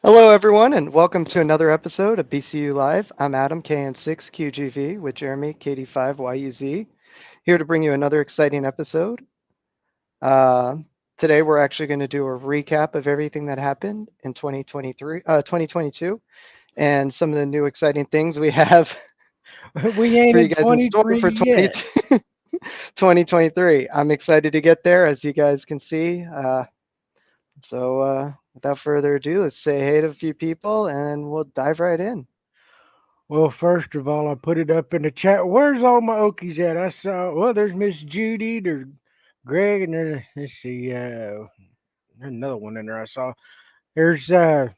Hello, everyone, and welcome to another episode of BCU Live. I'm Adam, KN6QGV, with Jeremy, KD5YUZ, here to bring you another exciting episode. Uh, Today, we're actually going to do a recap of everything that happened in 2022, and some of the new exciting things we have We ain't for you in guys in store 23 for yet. 2023. I'm excited to get there, as you guys can see. Without further ado, let's say hey to a few people and we'll dive right in. Well, first of all, I put it up in the chat. Where's all my Okies at? I saw, well, there's Miss Judy, there's Greg, and let's see, there's another one in there I saw. There's Mr.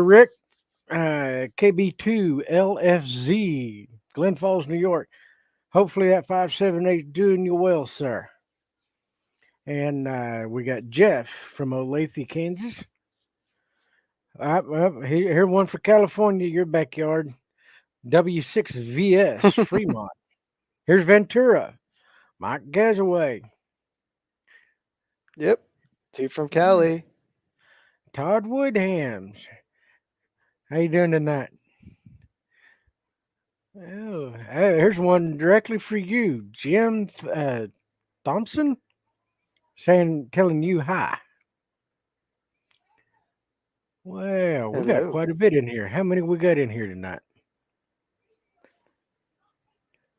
Rick, KB2, LFZ, Glen Falls, New York. Hopefully that 578 is doing you well, sir. And we got Jeff from Olathe, Kansas. Here one for California, your backyard. W6VS, Fremont. Here's Ventura, Mike Gazaway, Yep, two from Cali. Todd Woodhams. How you doing tonight? Oh, here's one directly for you, Jim Thompson, telling you hi. Well, we got Hello. quite a bit in here. How many we got in here tonight?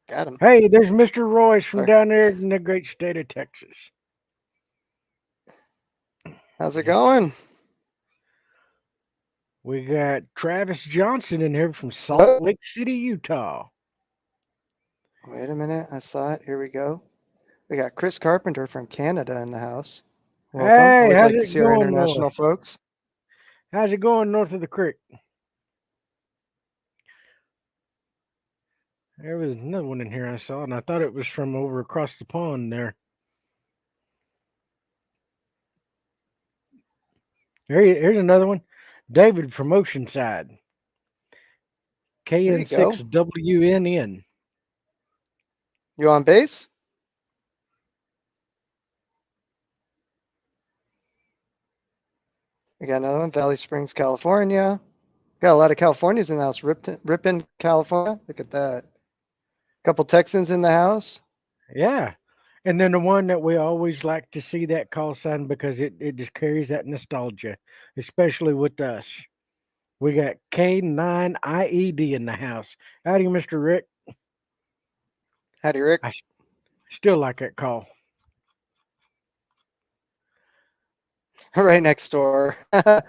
Got him. Hey, there's Mr. Royce from Sorry. down there in the great state of Texas. How's it Yes. going? We got Travis Johnson in here from Oh, Salt Lake City, Utah. wait a minute. I saw it. Here we go. We got Chris Carpenter from Canada in the house. Welcome. Hey, Always how's like to it see our going international north? folks. How's it going north of the creek? There was another one in here I saw, and I thought it was from over across the pond there. Here's another one. David from Oceanside. There you go. KN6WNN. You on base? We got another one. Valley Springs, California. Got a lot of Californians in the house. Ripon, California. Look at that. Couple Texans in the house. Yeah. And then the one that we always like to see that call sign because it just carries that nostalgia, especially with us. We got K9IED in the house. Howdy, Mr. Rick. Howdy, Rick. I still like that call. Right next door. Another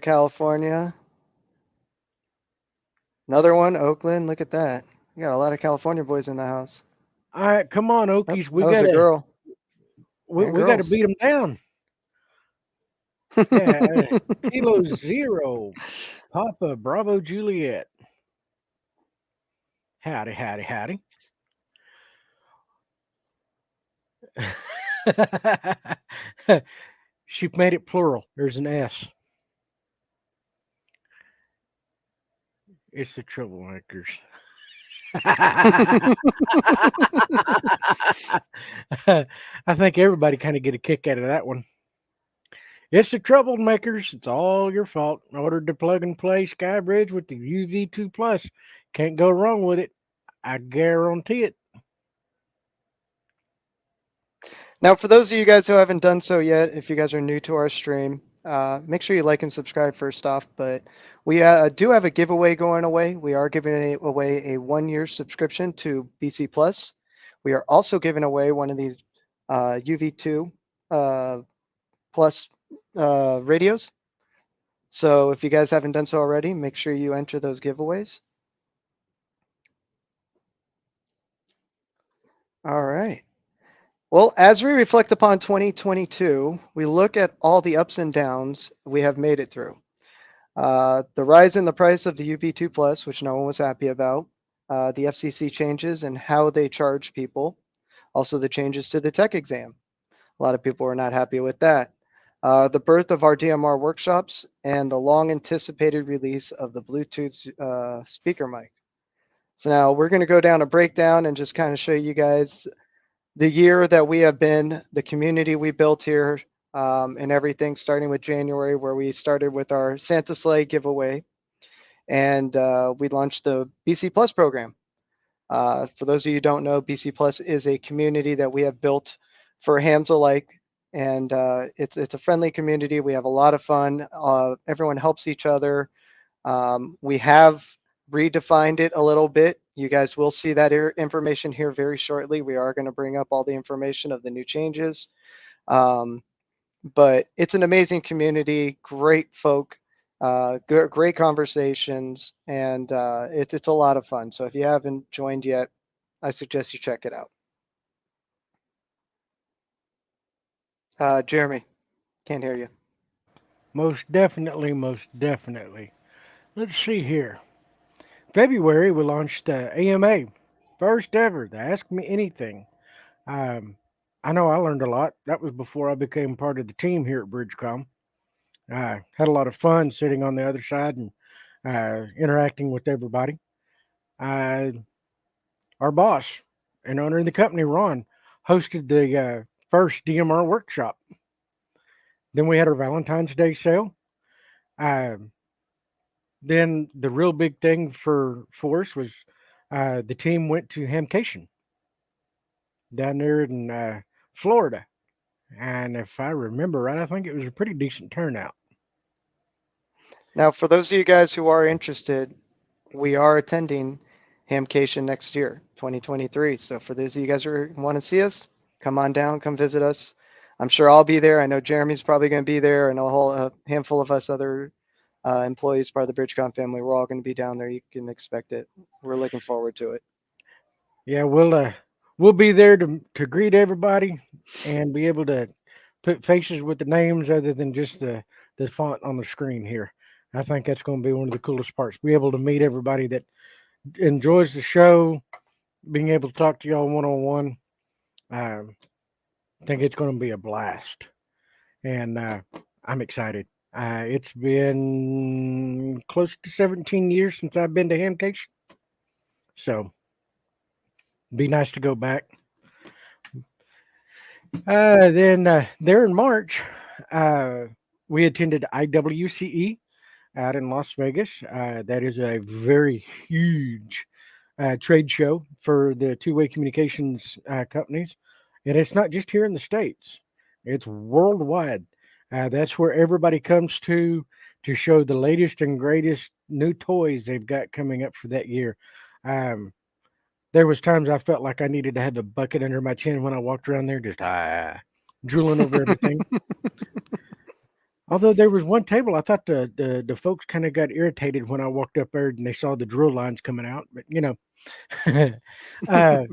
California. Another one, Oakland. Look at that. We got a lot of California boys in the house. All right, come on, Oh, Okies. that was a girl and We gotta girls. beat them down. Yeah, Kilo Zero, Papa Bravo Juliet. Howdy, howdy, howdy. She made it plural. There's an S. It's the troublemakers. I think everybody kind of get a kick out of that one. It's the troublemakers. It's all your fault. Ordered to plug and play SkyBridge with the UV2 Plus. Can't go wrong with it. I guarantee it. Now, for those of you guys who haven't done so yet, if you guys are new to our stream, make sure you like and subscribe first off. But we do have a giveaway going away. We are giving away a 1-year subscription to BC Plus. We are also giving away one of these UV2 Plus radios. So if you guys haven't done so already, make sure you enter those giveaways. All right. Well, as we reflect upon 2022, we look at all the ups and downs we have made it through. The rise in the price of the UV2 Plus, which no one was happy about, the FCC changes and how they charge people, also the changes to the tech exam. A lot of people were not happy with that. The birth of our DMR workshops and the long anticipated release of the Bluetooth speaker mic. So now we're going to go down a breakdown and just kind of show you guys the year that we have been, the community we built here, and everything, starting with January, where we started with our Santa Sleigh giveaway, and we launched the BC Plus program. For those of you who don't know, BC Plus is a community that we have built for hams alike, and it's a friendly community. We have a lot of fun. Everyone helps each other. We have redefined it a little bit. You guys will see that information here very shortly. We are going to bring up all the information of the new changes. Um, but it's an amazing community, great folk, great conversations, and it's a lot of fun. So if you haven't joined yet, I suggest you check it out. Jeremy, can't hear you. Most definitely, most definitely. Let's see here. February, we launched the AMA, first ever, the Ask Me Anything. Um, I know I learned a lot. That was before I became part of the team here at BridgeCom. I had a lot of fun sitting on the other side and interacting with everybody. Uh, our boss and owner of the company, Ron, hosted the first DMR workshop. Then we had our Valentine's Day sale. Uh, then the real big thing for us was the team went to Hamcation down there in Florida. And if I remember right, I think it was a pretty decent turnout. Now, for those of you guys who are interested, we are attending Hamcation next year, 2023. So for those of you guys who want to see us, come on down, come visit us. I'm sure I'll be there. I know Jeremy's probably going to be there, and a handful of us other employees, part of the BridgeCom family. We're all going to be down there. You can expect it. We're looking forward to it. Yeah, we'll be there to greet everybody and be able to put faces with the names other than just the font on the screen here. I think that's going to be one of the coolest parts. Be able to meet everybody that enjoys the show, being able to talk to y'all one on one. I think it's going to be a blast, and I'm excited. It's been close to 17 years since I've been to Hamcation, so be nice to go back. Then there in March, uh, we attended IWCE out in Las Vegas. That is a very huge trade show for the two-way communications companies, and it's not just here in the States; it's worldwide. That's where everybody comes to show the latest and greatest new toys they've got coming up for that year. Um, there was times I felt like I needed to have a bucket under my chin when I walked around there, just drooling over everything. Although there was one table, I thought the folks kind of got irritated when I walked up there and they saw the drill lines coming out. But uh,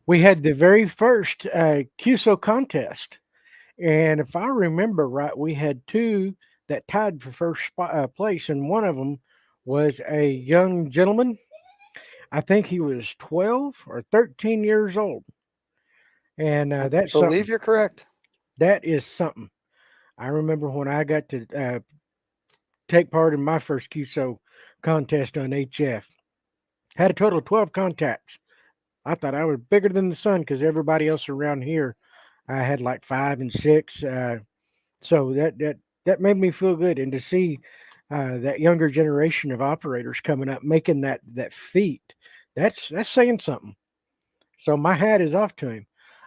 we had the very first QSO contest, and if I remember right, we had two that tied for first place, and one of them was a young gentleman. I think he was 12 or 13 years old, and I that's believe something. you're correct. That is something. I remember when I got to take part in my first QSO contest on HF. Had a total of 12 contacts. I thought I was bigger than the sun because everybody else around here I had like 5 and 6. So that made me feel good, and to see that younger generation of operators coming up making that feat, that's saying something. So my hat is off to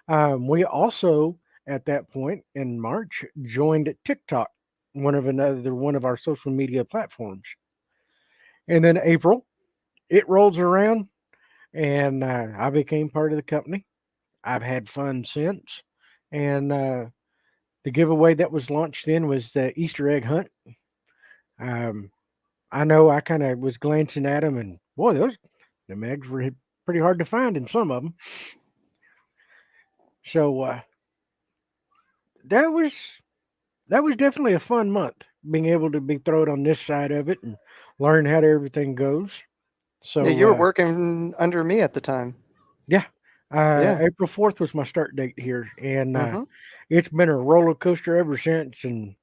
him. We also at that point in March joined TikTok, one of our social media platforms, and then April it rolls around, and I became part of the company. I've had fun since, and the giveaway that was launched then was the Easter egg hunt. Um, I know I kind of was glancing at them, and boy, those the eggs were pretty hard to find in some of them. So that was definitely a fun month, being able to be thrown on this side of it and learn how everything goes. Yeah, you So were working under me at the time. yeah, Yeah. April 4th was my start date here, and Hmm. it's been a roller coaster ever since. And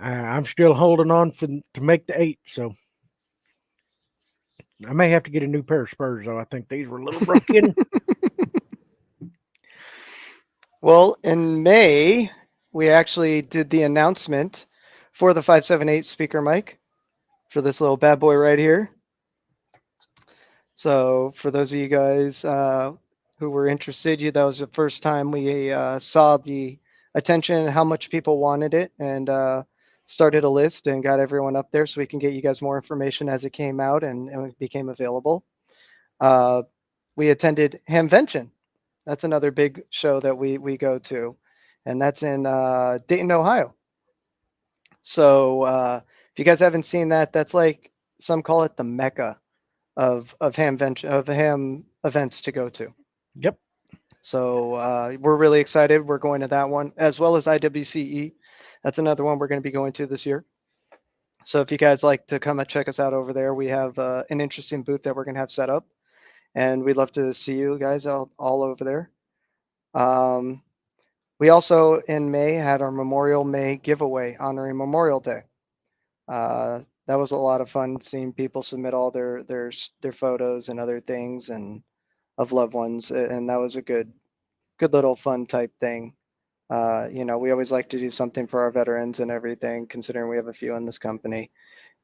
I'm still holding on to make the 8. So I may have to get a new pair of spurs, though. I think these were a little broken. Well, in May, we actually did the announcement for the 578 speaker mic for this little bad boy right here. So for those of you guys who were interested, that was the first time we saw the attention and how much people wanted it, and started a list and got everyone up there so we can get you guys more information as it came out and it became available. Uh, we attended Hamvention. That's another big show that we go to, and that's in Dayton, Ohio. So if you guys haven't seen that, that's like some call it the mecca of ham events to go to. Yep. So we're really excited. We're going to that one as well as IWCE. That's another one we're going to be going to this year. So if you guys like to come and check us out over there, we have an interesting booth that we're going to have set up, and we'd love to see you guys all over there. We also in May had our Memorial May giveaway honoring Memorial Day. That was a lot of fun seeing people submit all their photos and other things and of loved ones, and that was a good little fun type thing. We always like to do something for our veterans and everything, considering we have a few in this company,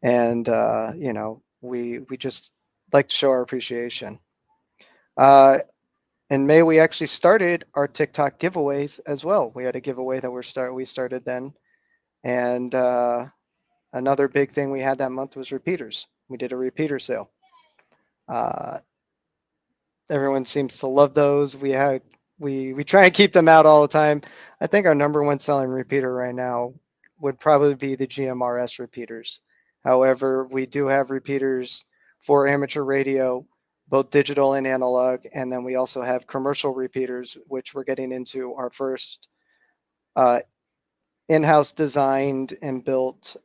and we just like to show our appreciation. In May, we actually started our TikTok giveaways as well. We had a giveaway that we started then, and another big thing we had that month was repeaters. We did a repeater sale. Everyone seems to love those. We try and keep them out all the time. I think our number one selling repeater right now would probably be the GMRS repeaters. However, we do have repeaters for amateur radio, both digital and analog, and then we also have commercial repeaters, which we're getting into our first in-house designed and built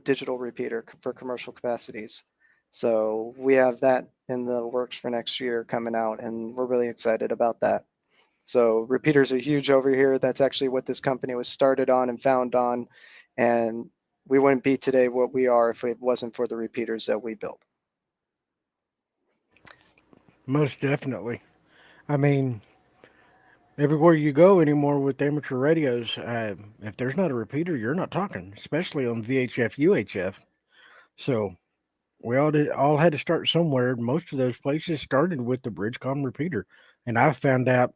digital repeater for commercial capacities. So we have that in the works for next year coming out, and we're really excited about that. So repeaters are huge over here. That's actually what this company was started on and found on, and we wouldn't be today what we are if it wasn't for the repeaters that we built. Most definitely. I mean, everywhere you go anymore with amateur radios, if there's not a repeater, you're not talking, especially on VHF, UHF. So we all had to start somewhere. Most of those places started with the BridgeCom repeater, and I found out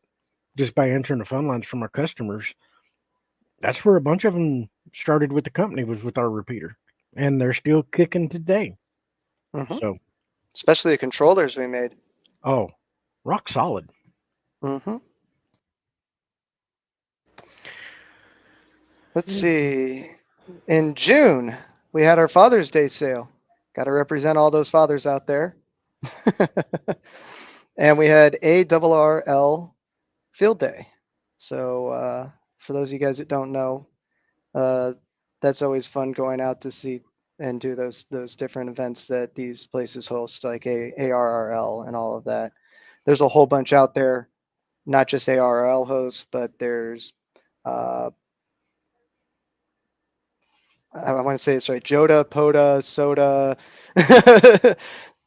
just by answering the phone lines from our customers, that's where a bunch of them started with the company, was with our repeater, and they're still kicking today. Mm-hmm. So, especially the controllers we made. oh, rock solid. Mm-hmm. Let's see. In June, we had our Father's Day sale. Got to represent all those fathers out there. And we had ARRL Field Day. So for those of you guys that don't know, that's always fun going out to see and do those different events that these places host, like ARRL and all of that. There's a whole bunch out there, not just ARRL hosts, but there's I want to say it's right, Joda, Poda, Soda.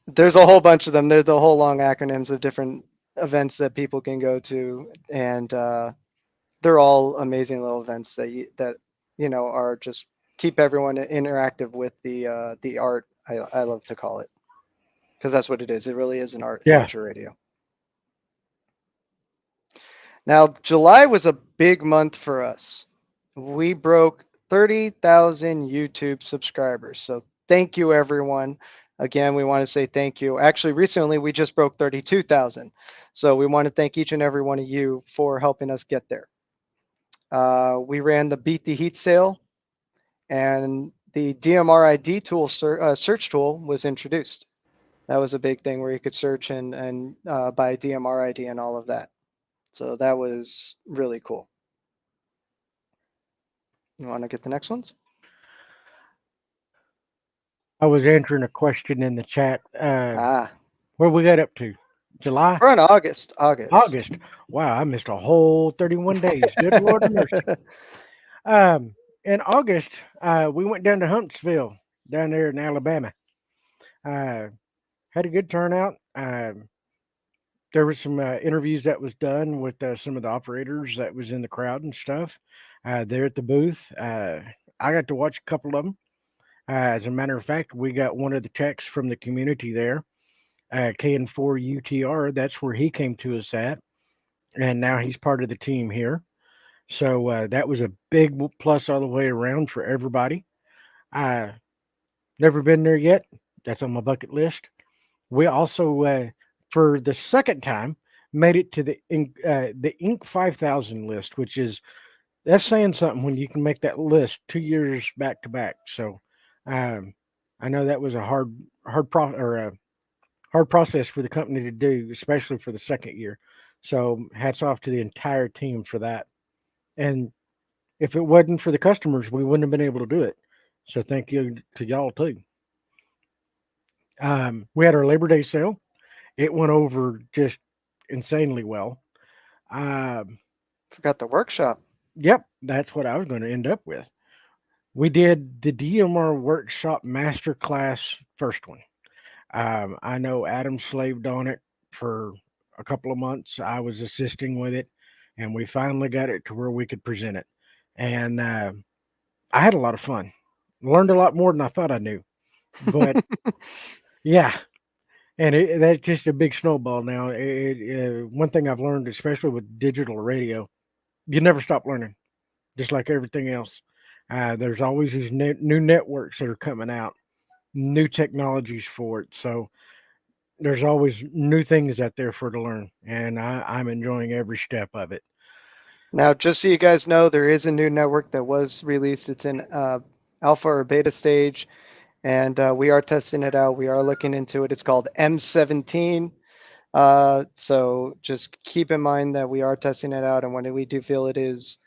There's a whole bunch of them. They're the whole long acronyms of different events that people can go to, and they're all amazing little events that are just keep everyone interactive with the art. I love to call it, because that's what it is. It really is an art, amateur radio. Now, July was a big month for us. We broke 30,000 YouTube subscribers. So thank you, everyone. Again, we want to say thank you. Actually, recently we just broke 32,000. So we want to thank each and every one of you for helping us get there. We ran the Beat the Heat sale, and the DMR ID tool search tool was introduced. That was a big thing where you could search and buy DMR ID and all of that. So that was really cool. You want to get the next ones? I was answering a question in the chat. Where we got up to? July? We're in August. August. Wow, I missed a whole 31 days. Good Lord of mercy. In August, we went down to Huntsville, down there in Alabama. Had a good turnout. There was some interviews that was done with some of the operators that was in the crowd and stuff there at the booth. I got to watch a couple of them. As a matter of fact, we got one of the techs from the community there, KN4 UTR. That's where he came to us at, and now he's part of the team here. So that was a big plus all the way around for everybody. I never been there yet. That's on my bucket list. We also, for the second time, made it to the Inc. 5000 list, which is that's saying something when you can make that list 2 years back to back. So, um, I know that was a hard process for the company to do, especially for the second year. So, hats off to the entire team for that. And if it wasn't for the customers, we wouldn't have been able to do it. So, thank you to y'all too. We had our Labor Day sale. It went over just insanely well. Um, Forgot the workshop. yep, that's what I was going to end up with. We did the DMR workshop masterclass first one. I know Adam slaved on it for a couple of months. I was assisting with it, and we finally got it to where we could present it. And I had a lot of fun. Learned a lot more than I thought I knew. But yeah, and that's just a big snowball now. One thing I've learned, especially with digital radio, you never stop learning, just like everything else. There's always these new networks that are coming out, new technologies for it. So there's always new things out there for to learn, and I'm enjoying every step of it. Now, just so you guys know, there is a new network that was released. It's in alpha or beta stage, and we are testing it out. We are looking into it. It's called M17. So just keep in mind that we are testing it out, and when we do feel it is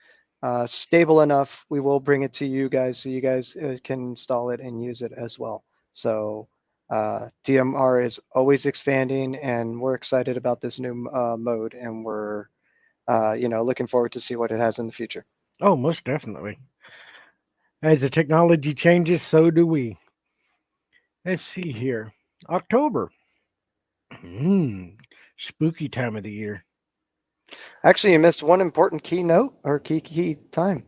stable enough, we will bring it to you guys so you guys can install it and use it as well. So DMR is always expanding, and we're excited about this new mode, and we're looking forward to see what it has in the future. Oh, most definitely. As the technology changes, so do we. Let's see here. October. Hmm. Spooky time of the year. Actually, you missed one important keynote or key time.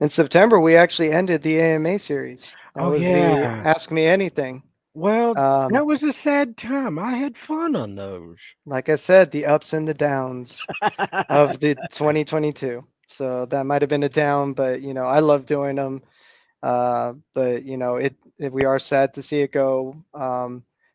In September, we actually ended the AMA series. That Oh was the yeah. Ask Me Anything. Well, Um, that was a sad time. I had fun on those. like I said, the ups and the downs of the 2022. So that might have been a down, but I love doing them. But we are sad to see it go.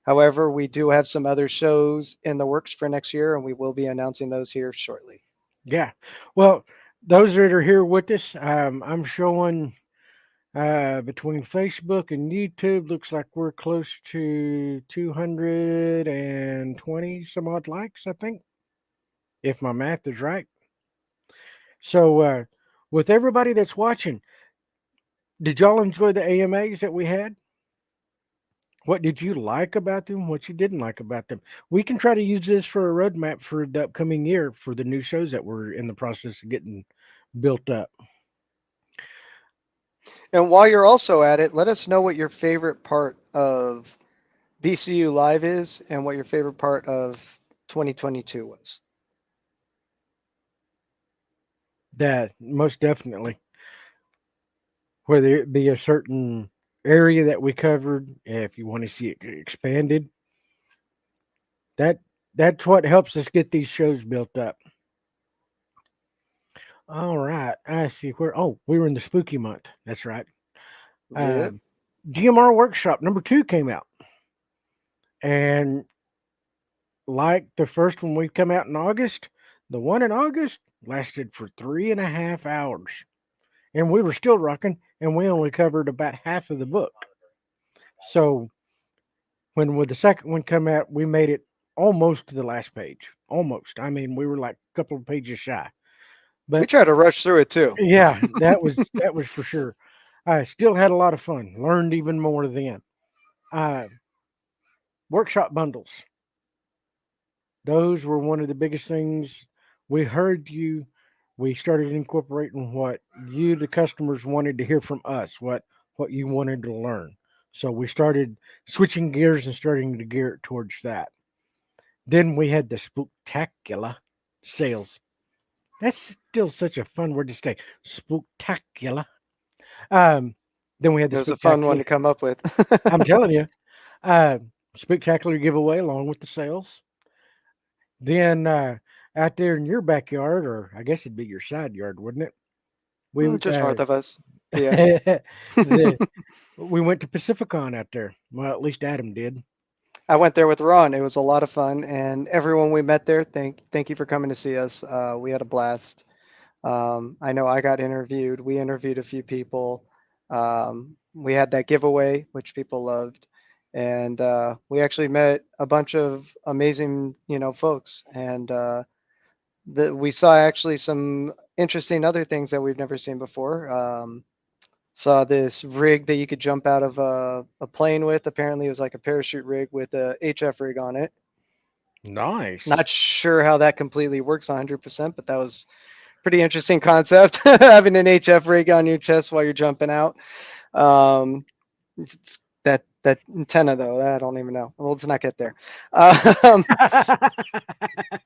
However, we do have some other shows in the works for next year, and we will be announcing those here shortly. Yeah. Well, those that are here with us, I'm showing between Facebook and YouTube, looks like we're close to 220 some odd likes, I think, if my math is right. So, with everybody that's watching, did y'all enjoy the AMAs that we had? What did you like about them? What you didn't like about them? We can try to use this for a roadmap for the upcoming year for the new shows that we're in the process of getting built up. And while you're also at it, let us know what your favorite part of BCU Live is and what your favorite part of 2022 was. That most definitely, whether it be a certain area that we covered, if you want to see it expanded, that that's what helps us get these shows built up. All right, I see where. Oh, we were in the spooky month. That's right. Yep. Um, DMR Workshop #2 came out, and like the first one we come out in August, the one in August lasted for 3.5 hours, and we were still rocking, and we only covered about half of the book. So when with the second one come out, we made it almost to the last page. Almost. I mean, we were like a couple of pages shy. We But try to rush through it too. yeah, that was for sure. I still had a lot of fun. Learned even more then. Uh, workshop bundles. Those were one of the biggest things. We heard you. We started incorporating what you, the customers, wanted to hear from us. What you wanted to learn. So we started switching gears and starting to gear it towards that. Then we had the spectacular sales. That's still such a fun word to say. Spectacular. Um, then we had It the was a fun one spectacular. to come up with. I'm telling you, uh, spectacular giveaway along with the sales. Then out there in your backyard, or I guess it'd be your side yard, wouldn't it? We Just north of us. But yeah. the we went to Pacificon out there. Well, at least Adam did. I went there with Ron. It was a lot of fun, and everyone we met there, thank you for coming to see us. We had a blast. I know I got interviewed. We interviewed a few people. We had that giveaway, which people loved, and we actually met a bunch of amazing, folks. And we saw actually some interesting other things that we've never seen before. Saw this rig that you could jump out of a plane with. Apparently, it was like a parachute rig with a HF rig on it. Nice. Not sure how that completely works 100%, but that was pretty interesting concept having an HF rig on your chest while you're jumping out. Um, that antenna though, I don't even know. Well, let's not get there. Um,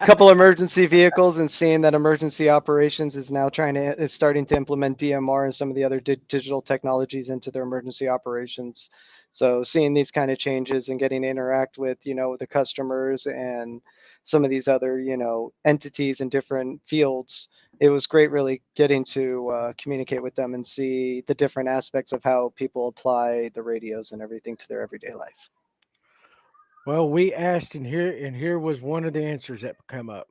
couple emergency vehicles, and seeing that emergency operations is starting to implement DMR and some of the other digital technologies into their emergency operations. So seeing these kind of changes and getting to interact with the customers and some of these other entities in different fields, it was great really getting to communicate with them and see the different aspects of how people apply the radios and everything to their everyday life. Well, we asked, and here was one of the answers that come up.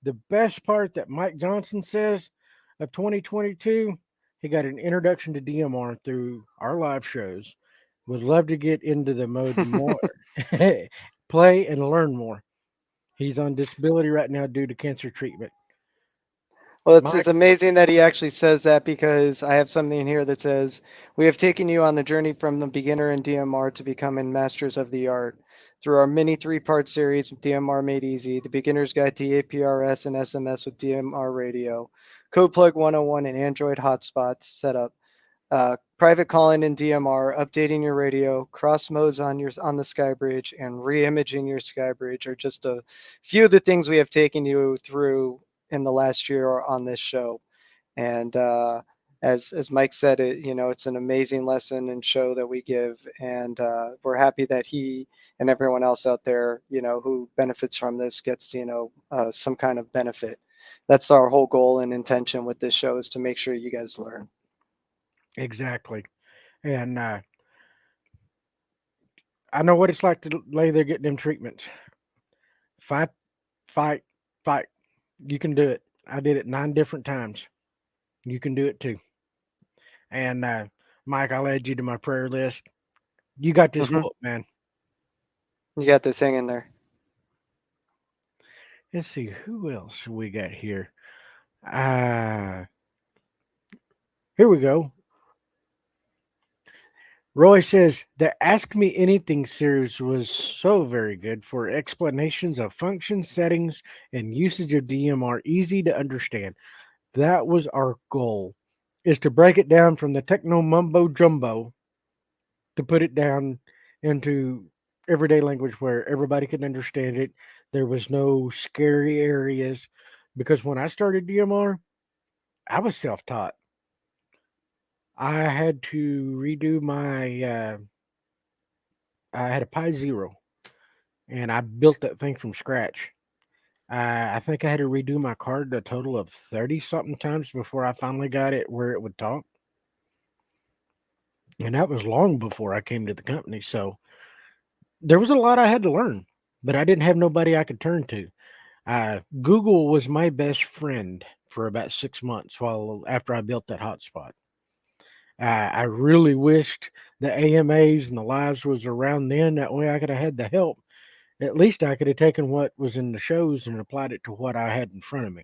The best part that Mike Johnson says of 2022, he got an introduction to DMR through our live shows. Would love to get into the mode more, play and learn more. He's on disability right now due to cancer treatment. Well, it's Mike, amazing that he actually says that, because I have something here that says, "We have taken you on the journey from the beginner in DMR to becoming masters of the art. Through our mini three-part series with DMR Made Easy, the Beginner's Guide to APRS and SMS with DMR Radio, Code Plug 101 and Android hotspots setup, private calling in DMR, updating your radio, cross modes on the SkyBridge, and re-imaging your SkyBridge are just a few of the things we have taken you through in the last year on this show. And as Mike said, it's an amazing lesson and show that we give, and we're happy that he and everyone else out there, who benefits from this gets some kind of benefit. That's our whole goal and intention with this show, is to make sure you guys learn. exactly. And I know what it's like to lay there getting them treatments. Fight, fight, fight. You can do it. I did it 9 different times. You can do it too. And Mike, I'll add you to my prayer list. You got this Hmm. whoop, man. You got this hanging there. Let's see who else we got here. Uh Here we go. Roy says the Ask Me Anything series was so very good for explanations of function settings and usage of DMR, easy to understand. That was our goal, is to break it down from the techno mumbo jumbo to put it down into everyday language where everybody could understand it. There was no scary areas, because when I started DMR, I was self-taught. I had to redo my I had a Pi Zero, and I built that thing from scratch. I think I had to redo my card a total of 30 something times before I finally got it where it would talk. And that was long before I came to the company. So there was a lot I had to learn, but I didn't have nobody I could turn to. Google was my best friend for about 6 months while after I built that hotspot. I really wished the AMAs and the lives was around then. That way I could have had the help. At least I could have taken what was in the shows and applied it to what I had in front of me.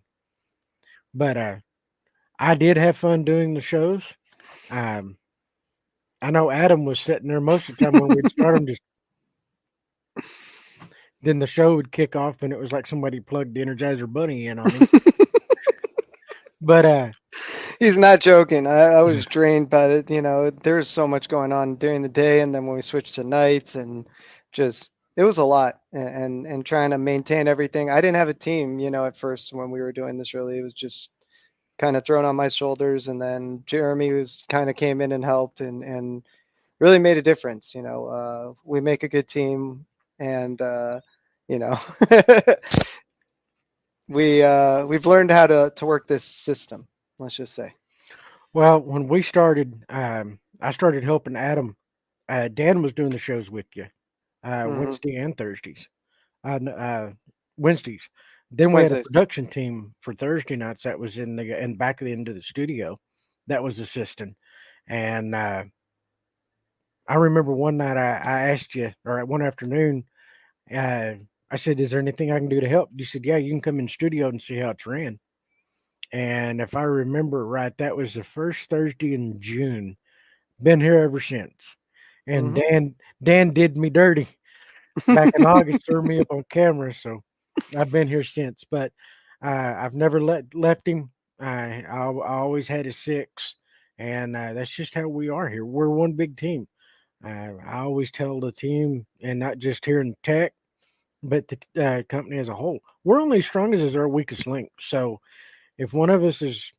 But I did have fun doing the shows. Um, I know Adam was sitting there most of the time when we'd start them. Just then the show would kick off, and it was like somebody plugged the Energizer Bunny in on him. But He's not joking. I was drained by it. There's so much going on during the day, and then when we switched to nights, and just it was a lot, and trying to maintain everything. I didn't have a team, at first when we were doing this. Really, it was just kind of thrown on my shoulders, and then Jeremy was kind of came in and helped, and really made a difference. We make a good team, and you know, we've learned how to work this system. Let's just say. Well, when we started, I started helping Adam. Dan was doing the shows with you, Hmm. Wednesday and Thursdays. Wednesdays. Then we had a Wednesdays. production team for Thursday nights that was in back of the end of the studio that was assisting. And I remember one night I asked you, or one afternoon, uh, I said, "Is there anything I can do to help?" You said, "Yeah, you can come in the studio and see how it's ran." And if I remember right, that was the first Thursday in June. Been here ever since. And Hmm. Dan did me dirty back in August, threw me up on camera, so I've been here since. But I've never left him. I always had a six, and that's just how we are here. We're one big team. I always tell the team, and not just here in tech, but the company as a whole, we're only as strong as our weakest link. So if one of us is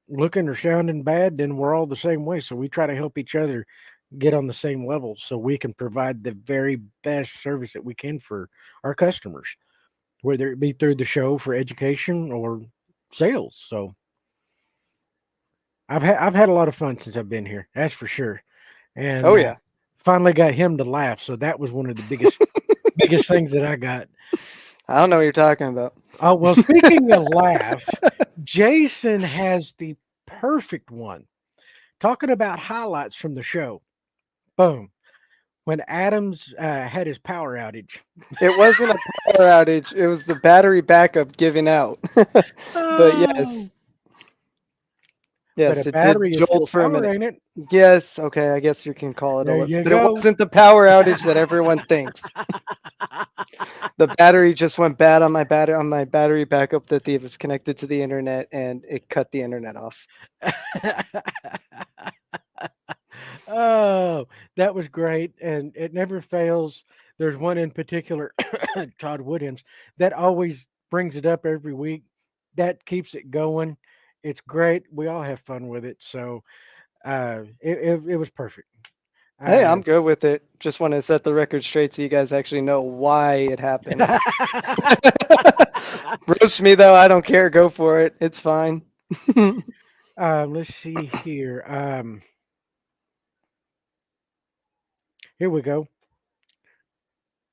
looking or sounding bad, then we're all the same way. So we try to help each other get on the same level so we can provide the very best service that we can for our customers, whether it be through the show for education or sales. So I've had a lot of fun since I've been here, that's for sure. And Oh yeah. finally got him to laugh, so that was one of the biggest things that I got. I don't know what you're talking about. Oh well, speaking of laugh, Jason has the perfect one talking about highlights from the show. Boom. When Adams had his power outage. It wasn't a power outage. It was the battery backup giving out. But Oh, yes, but a yes, it did battery is jolt still for a power, minute. ain't it? Yes, okay, I guess you can call it There a, you but it go. wasn't the power outage that everyone thinks. The battery just went bad on my battery backup that was connected to the internet, and it cut the internet off. Oh, that was great, and it never fails. There's one in particular, Todd Woodhams, that always brings it up every week. That keeps it going. It's great. We all have fun with it. So it was perfect. Hey, Uh, I'm good with it. Just want to set the record straight so you guys actually know why it happened. Roast me though, I don't care. Go for it. It's fine. let's see here. Here we go.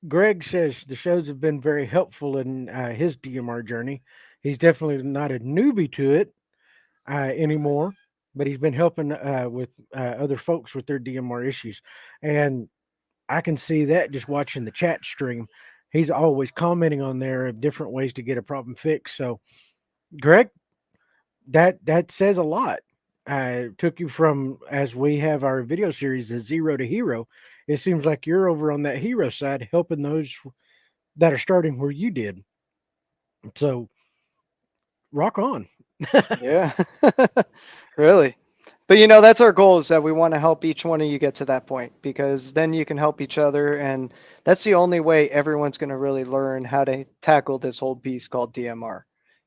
Greg says the shows have been very helpful in his DMR journey. He's definitely not a newbie to it anymore, but he's been helping with other folks with their DMR issues. And I can see that just watching the chat stream. He's always commenting on there of different ways to get a problem fixed. So, Greg, that says a lot. Took you from, as we have our video series, a zero to hero. It seems like you're over on that hero side, helping those that are starting where you did. So, rock on. Yeah. Really. But that's our goal, is that we want to help each one of you get to that point, because then you can help each other, and that's the only way everyone's going to really learn how to tackle this whole beast called DMR.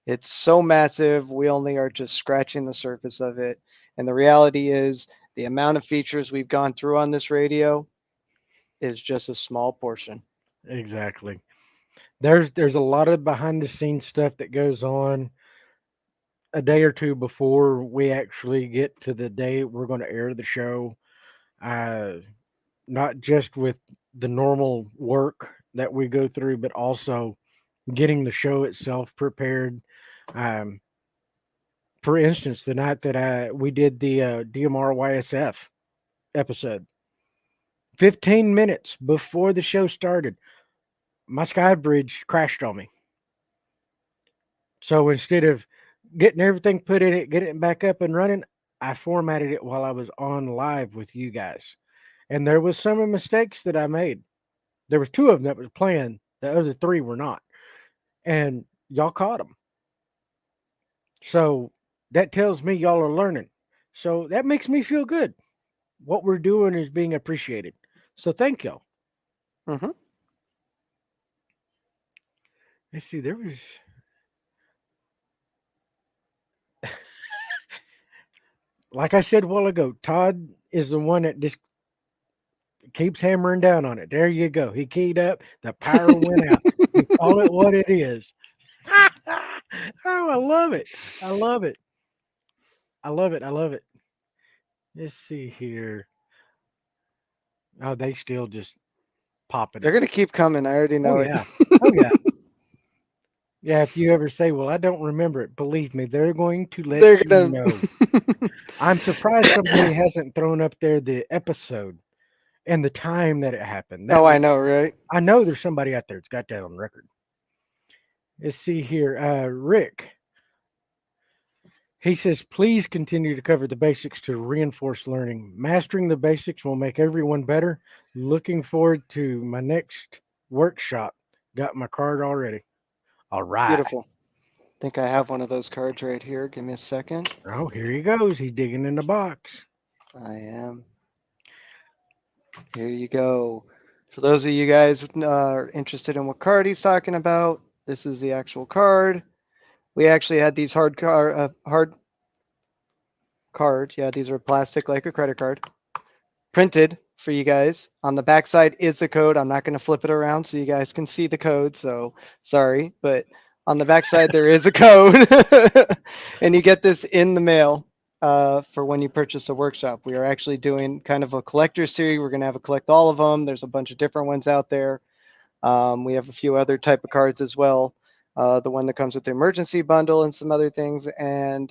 It's so massive, we only are just scratching the surface of it. And the reality is the amount of features we've gone through on this radio is just a small portion. Exactly. There's a lot of behind the scenes stuff that goes on a day or two before we actually get to the day we're going to air the show. Uh, Not just with the normal work that we go through, but also getting the show itself prepared. Um, for instance, the night that we did the DMR YSF episode, 15 minutes before the show started, my SkyBridge crashed on me. So instead of getting everything put in it, getting it back up and running, I formatted it while I was on live with you guys. And there was some mistakes that I made. There was two of them that was playing. The other three were not. And y'all caught them. So that tells me y'all are learning. So that makes me feel good. What we're doing is being appreciated. So thank y'all. Hmm. let's see. There was, like I said a while ago, Todd is the one that just keeps hammering down on it. There you go. He keyed up. The power went out. You call it what it is. Oh, I love it. I love it. I love it. I love it. Let's see here. Oh, they still just popping They're it. gonna keep coming. I already Oh know it. yeah. Oh yeah. Yeah. If you ever say, "Well, I don't remember it," believe me, they're going to They're let you gonna. know. I'm surprised somebody hasn't thrown up there the episode and the time that it happened. Oh, That I would. know, right? I know there's somebody out there that's got that on record. Let's see here. Rick. He says, please continue to cover the basics to reinforce learning. Mastering the basics will make everyone better. Looking forward to my next workshop. Got my card already. All right. Beautiful. Think I have one of those cards right here. Give me a second. Oh, here he goes. He's digging in the box. I am. Here you go. For those of you guys are interested in what card he's talking about, this is the actual card. We actually had these hard card. Yeah, these are plastic like a credit card. Printed for you guys. On the back side is the code. I'm not going to flip it around so you guys can see the code. So sorry, but on the back side there is a code, and you get this in the mail for when you purchase a workshop. We are actually doing kind of a collector series. We're going to have a collect all of them. There's a bunch of different ones out there. We have a few other type of cards as well. The one that comes with the emergency bundle and some other things, and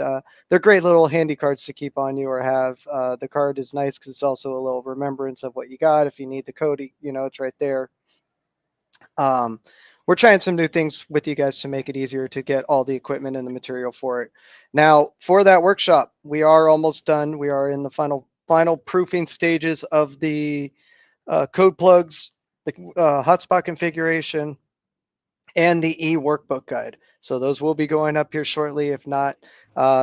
they're great little handy cards to keep on you or have. The card is nice because it's also a little remembrance of what you got. If you need the code, it's right there. Um, we're trying some new things with you guys to make it easier to get all the equipment and the material for it. Now, for that workshop, we are almost done. We are in the final proofing stages of the code plugs, the hotspot configuration, and the e-workbook guide. So those will be going up here shortly. If not,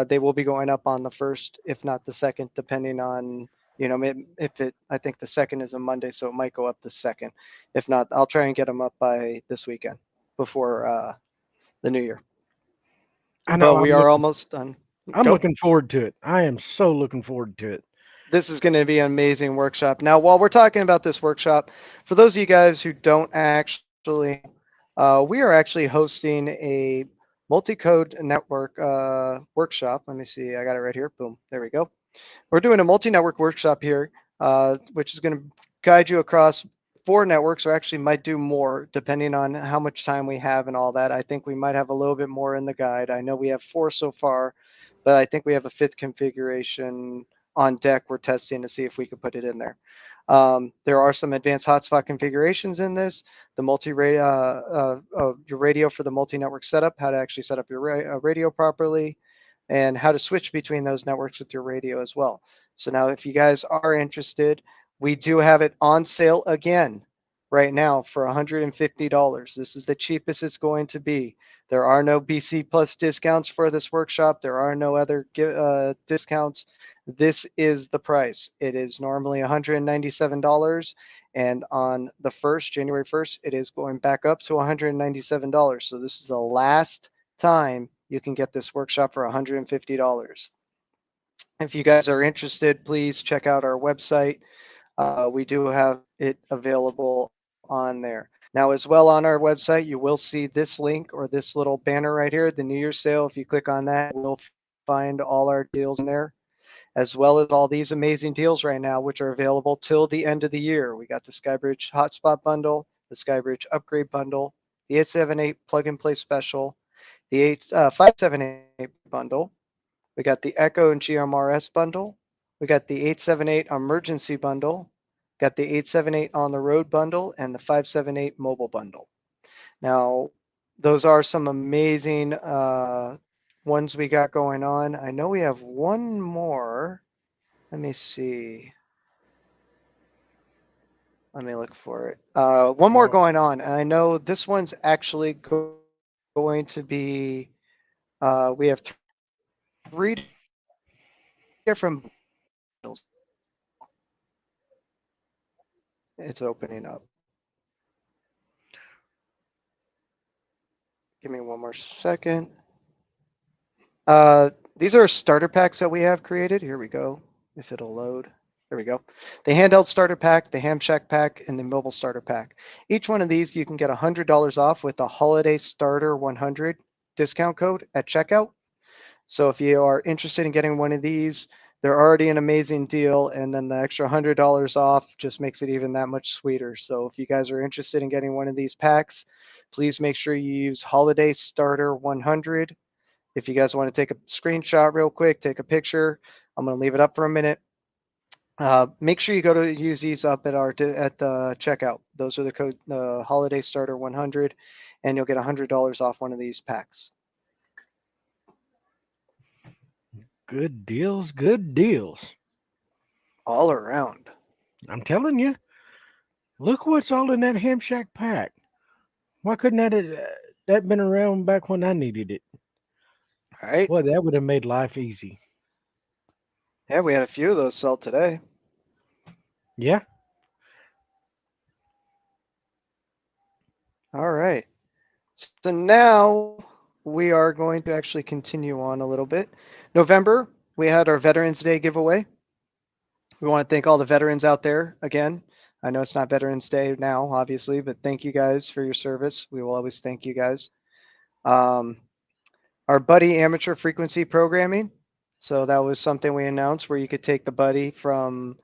they will be going up on the first, if not the second, depending on, if it, I think the second is a Monday, so it might go up the second. If not, I'll try and get them up by this weekend before the new year. I know But we are almost done. I'm Go. looking forward to it. I am so looking forward to it. This is going to be an amazing workshop. Now, while we're talking about this workshop, for those of you guys who don't actually, we are actually hosting a multi-code network workshop. Let me see. I got it right here. Boom. There we go. We're doing a multi-network workshop here, which is going to guide you across 4 networks, or actually might do more depending on how much time we have and all that. I think we might have a little bit more in the guide. I know we have 4 so far, but I think we have a 5th configuration on deck. We're testing to see if we could put it in there. There are some advanced hotspot configurations in this. The your radio for the multi-network setup, how to actually set up your radio properly, and how to switch between those networks with your radio as well. So now if you guys are interested, we do have it on sale again right now for $150. This is the cheapest it's going to be. There are no BC Plus discounts for this workshop. There are no other discounts. This is the price. It is normally $197, and on the 1st, January 1st, it is going back up to $197. So this is the last time you can get this workshop for $150. If you guys are interested, please check out our website. We do have it available on there. Now, as well on our website, you will see this link or this little banner right here, the New Year's sale. If you click on that, you'll find all our deals in there, as well as all these amazing deals right now, which are available till the end of the year. We got the SkyBridge Hotspot Bundle, the SkyBridge Upgrade Bundle, the 878 Plug and Play Special, the 578 Bundle. We got the Echo and GMRS Bundle. We got the 878 Emergency Bundle, got the 878 On the Road Bundle, and the 578 Mobile Bundle. Now, those are some amazing ones we got going on. I know we have one more. Let me see. Let me look for it. One more Well, going on, and I know this one's actually going to be. We have 3 different bundles. It's opening up. Give me one more second. Uh, these are starter packs that we have created. Here we go. If it'll load. There we go. The handheld starter pack, the ham shack pack, and the mobile starter pack. Each one of these you can get $100 off with the holiday starter 100 discount code at checkout. So if you are interested in getting one of these, they're already an amazing deal, and then the extra $100 off just makes it even that much sweeter. So if you guys are interested in getting one of these packs, please make sure you use holiday starter 100. If you guys want to take a screenshot real quick, take a picture. I'm going to leave it up for a minute. Make sure you go to use these up at the checkout. Those are the code, the holiday starter 100, and you'll get $100 off one of these packs. Good deals, good deals. All around. I'm telling you, look what's all in that ham shack pack. Why couldn't that been around back when I needed it? All right. Boy, that would have made life easy. Yeah, we had a few of those sell today. Yeah. All right. So now we are going to actually continue on a little bit. November, we had our Veterans Day giveaway. We want to thank all the veterans out there again. I know it's not Veterans Day now, obviously, but thank you guys for your service. We will always thank you guys. Um, our Buddy Amateur Frequency Programming. So that was something we announced where you could take the Buddy from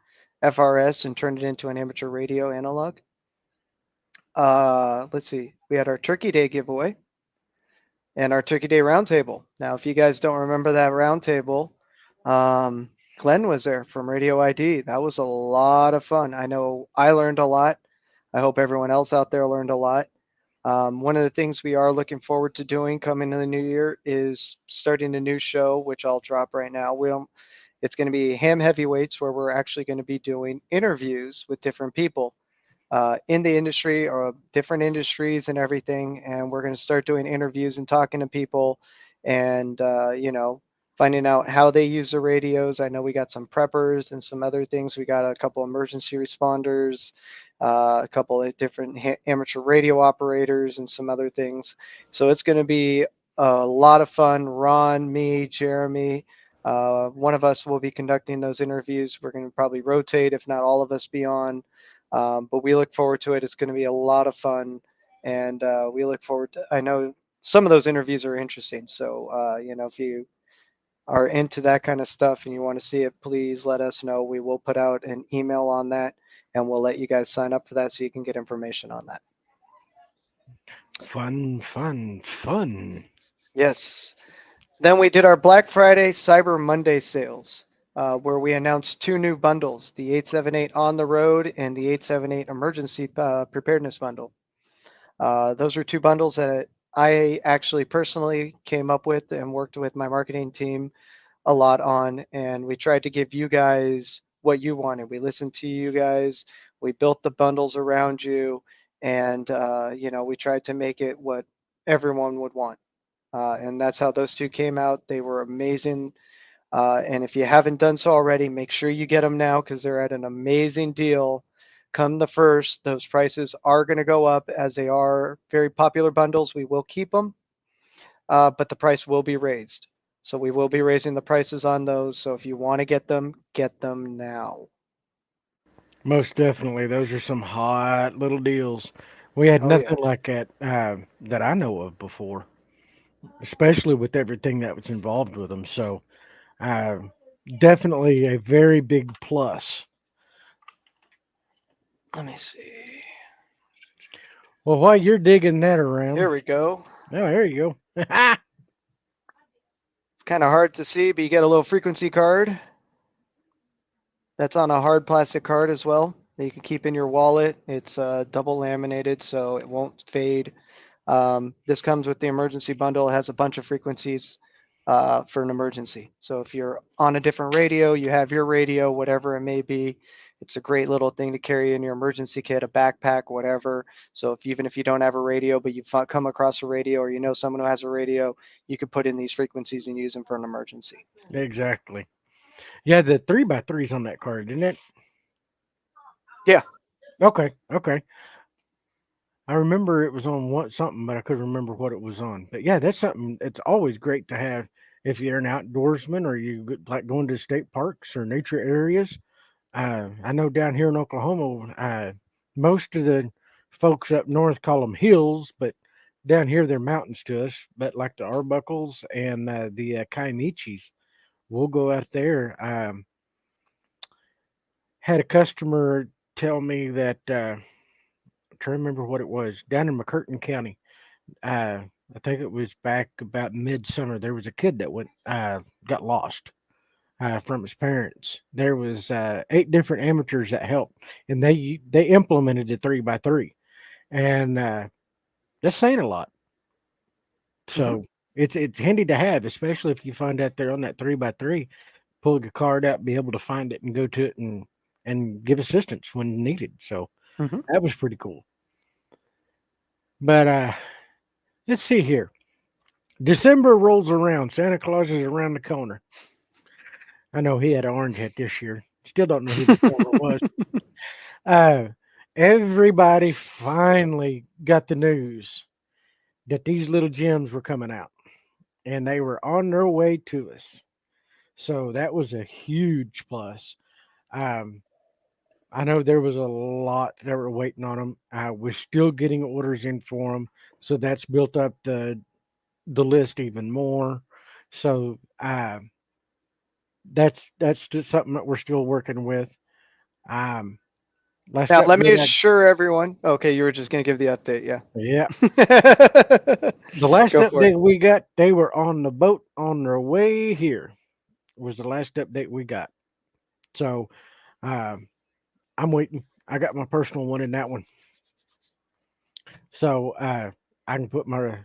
FRS and turn it into an amateur radio analog. Let's see. We had our Turkey Day giveaway and our Turkey Day roundtable. Now, if you guys don't remember that roundtable, Glenn was there from Radio ID. That was a lot of fun. I know I learned a lot. I hope everyone else out there learned a lot. One of the things we are looking forward to doing coming in the new year is starting a new show, which I'll drop right now. It's going to be Ham Heavyweights, where we're actually going to be doing interviews with different people in the industry or different industries and everything. And we're going to start doing interviews and talking to people and, finding out how they use the radios. I know we got some preppers and some other things. We got a couple emergency responders, a couple of different amateur radio operators and some other things. So it's going to be a lot of fun. Ron, me, Jeremy, one of us will be conducting those interviews. We're going to probably rotate, if not all of us be on. But we look forward to it. It's going to be a lot of fun. And we look forward to, I know some of those interviews are interesting. So, if you are into that kind of stuff and you want to see it, please let us know. We will put out an email on that and we'll let you guys sign up for that so you can get information on that. Fun, fun, fun. Yes. Then we did our Black Friday Cyber Monday sales, where we announced two new bundles, the 878 On the Road and the 878 Emergency Preparedness Bundle. Those are two bundles that I actually personally came up with and worked with my marketing team a lot on, and we tried to give you guys what you wanted. We listened to you guys. We built the bundles around you, and we tried to make it what everyone would want. And that's how those two came out. They were amazing. And if you haven't done so already, make sure you get them now because they're at an amazing deal. Come the first, those prices are going to go up as they are very popular bundles. We will keep them, but the price will be raised. So we will be raising the prices on those. So if you want to get them now. Most definitely, those are some hot little deals. We had Oh yeah. nothing like that that I know of before, especially with everything that was involved with them. So, uh, definitely a very big plus. Let me see. Well, while you're digging that around, Here we go. oh, there you go. It's kind of hard to see, but you get a little frequency card. That's on a hard plastic card as well that you can keep in your wallet. It's double laminated, so it won't fade. This comes with the emergency bundle. It has a bunch of frequencies for an emergency. So if you're on a different radio, you have your radio, whatever it may be. It's a great little thing to carry in your emergency kit, a backpack, whatever. So even if you don't have a radio, but you've come across a radio or you know someone who has a radio, you could put in these frequencies and use them for an emergency. Exactly. Yeah, the 3x3's on that card, isn't it? Yeah. Okay. Okay. I remember it was on something, but I couldn't remember what it was on. But yeah, that's something. It's always great to have if you're an outdoorsman or like going to state parks or nature areas. I know down here in Oklahoma, most of the folks up north call them hills, but down here they're mountains to us. But like the Arbuckles and the Kaimichis, we'll go out there. Had a customer tell me that trying to remember what it was down in McCurtain County. I think it was back about midsummer. There was a kid that went got lost from his parents. There was 8 different amateurs that helped, and they implemented the 3x3, and that's saying a lot. Hmm. So it's handy to have, especially if you find out they're on that 3x3. Pull your card out, be able to find it, and go to it and give assistance when needed. So Hmm. that was pretty cool. But let's see here. December rolls around. Santa Claus is around the corner. I know he had an orange hat this year. Still don't know who the former was. Uh, everybody finally got the news that these little gems were coming out, and they were on their way to us. So that was a huge plus. Um, I know there was a lot that were waiting on them. We're still getting orders in for them, so that's built up the list even more. So that's just something that we're still working with. Um, last Now, let me update, assure everyone. Okay, you were just going to give the update. Yeah. yeah, the last Go for it. update we got, they were on the boat on their way here. Was the last update we got. So um, I'm waiting. I got my personal one in that one, so I can put my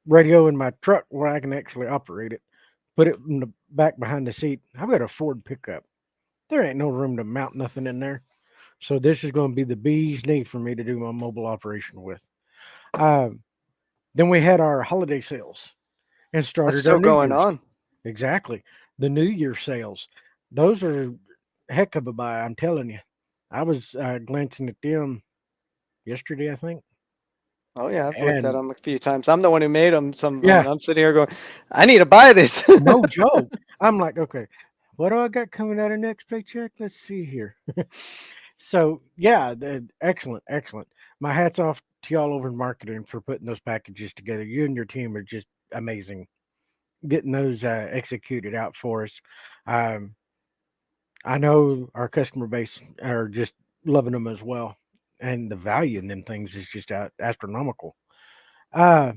radio in my truck where I can actually operate it. Put it in the back behind the seat. I've got a Ford pickup. There ain't no room to mount nothing in there. So this is going to be the bee's knee for me to do my mobile operation with. Um, then we had our holiday sales and That's started our still New going Year's. on. Exactly. The New Year sales. Those are heck of a buy, I'm telling you. I was glancing at them yesterday, I think. Oh yeah, I've looked at And them a few times. I'm the one who made them. Some of them, yeah, and I'm sitting here going, "I need to buy this." no joke. I'm like, okay, what do I got coming out of next paycheck? Let's see here. So yeah, excellent, excellent. My hats off to y'all over in marketing for putting those packages together. You and your team are just amazing getting those executed out for us. Um, I know our customer base are just loving them as well, and the value in them things is just astronomical. Uh,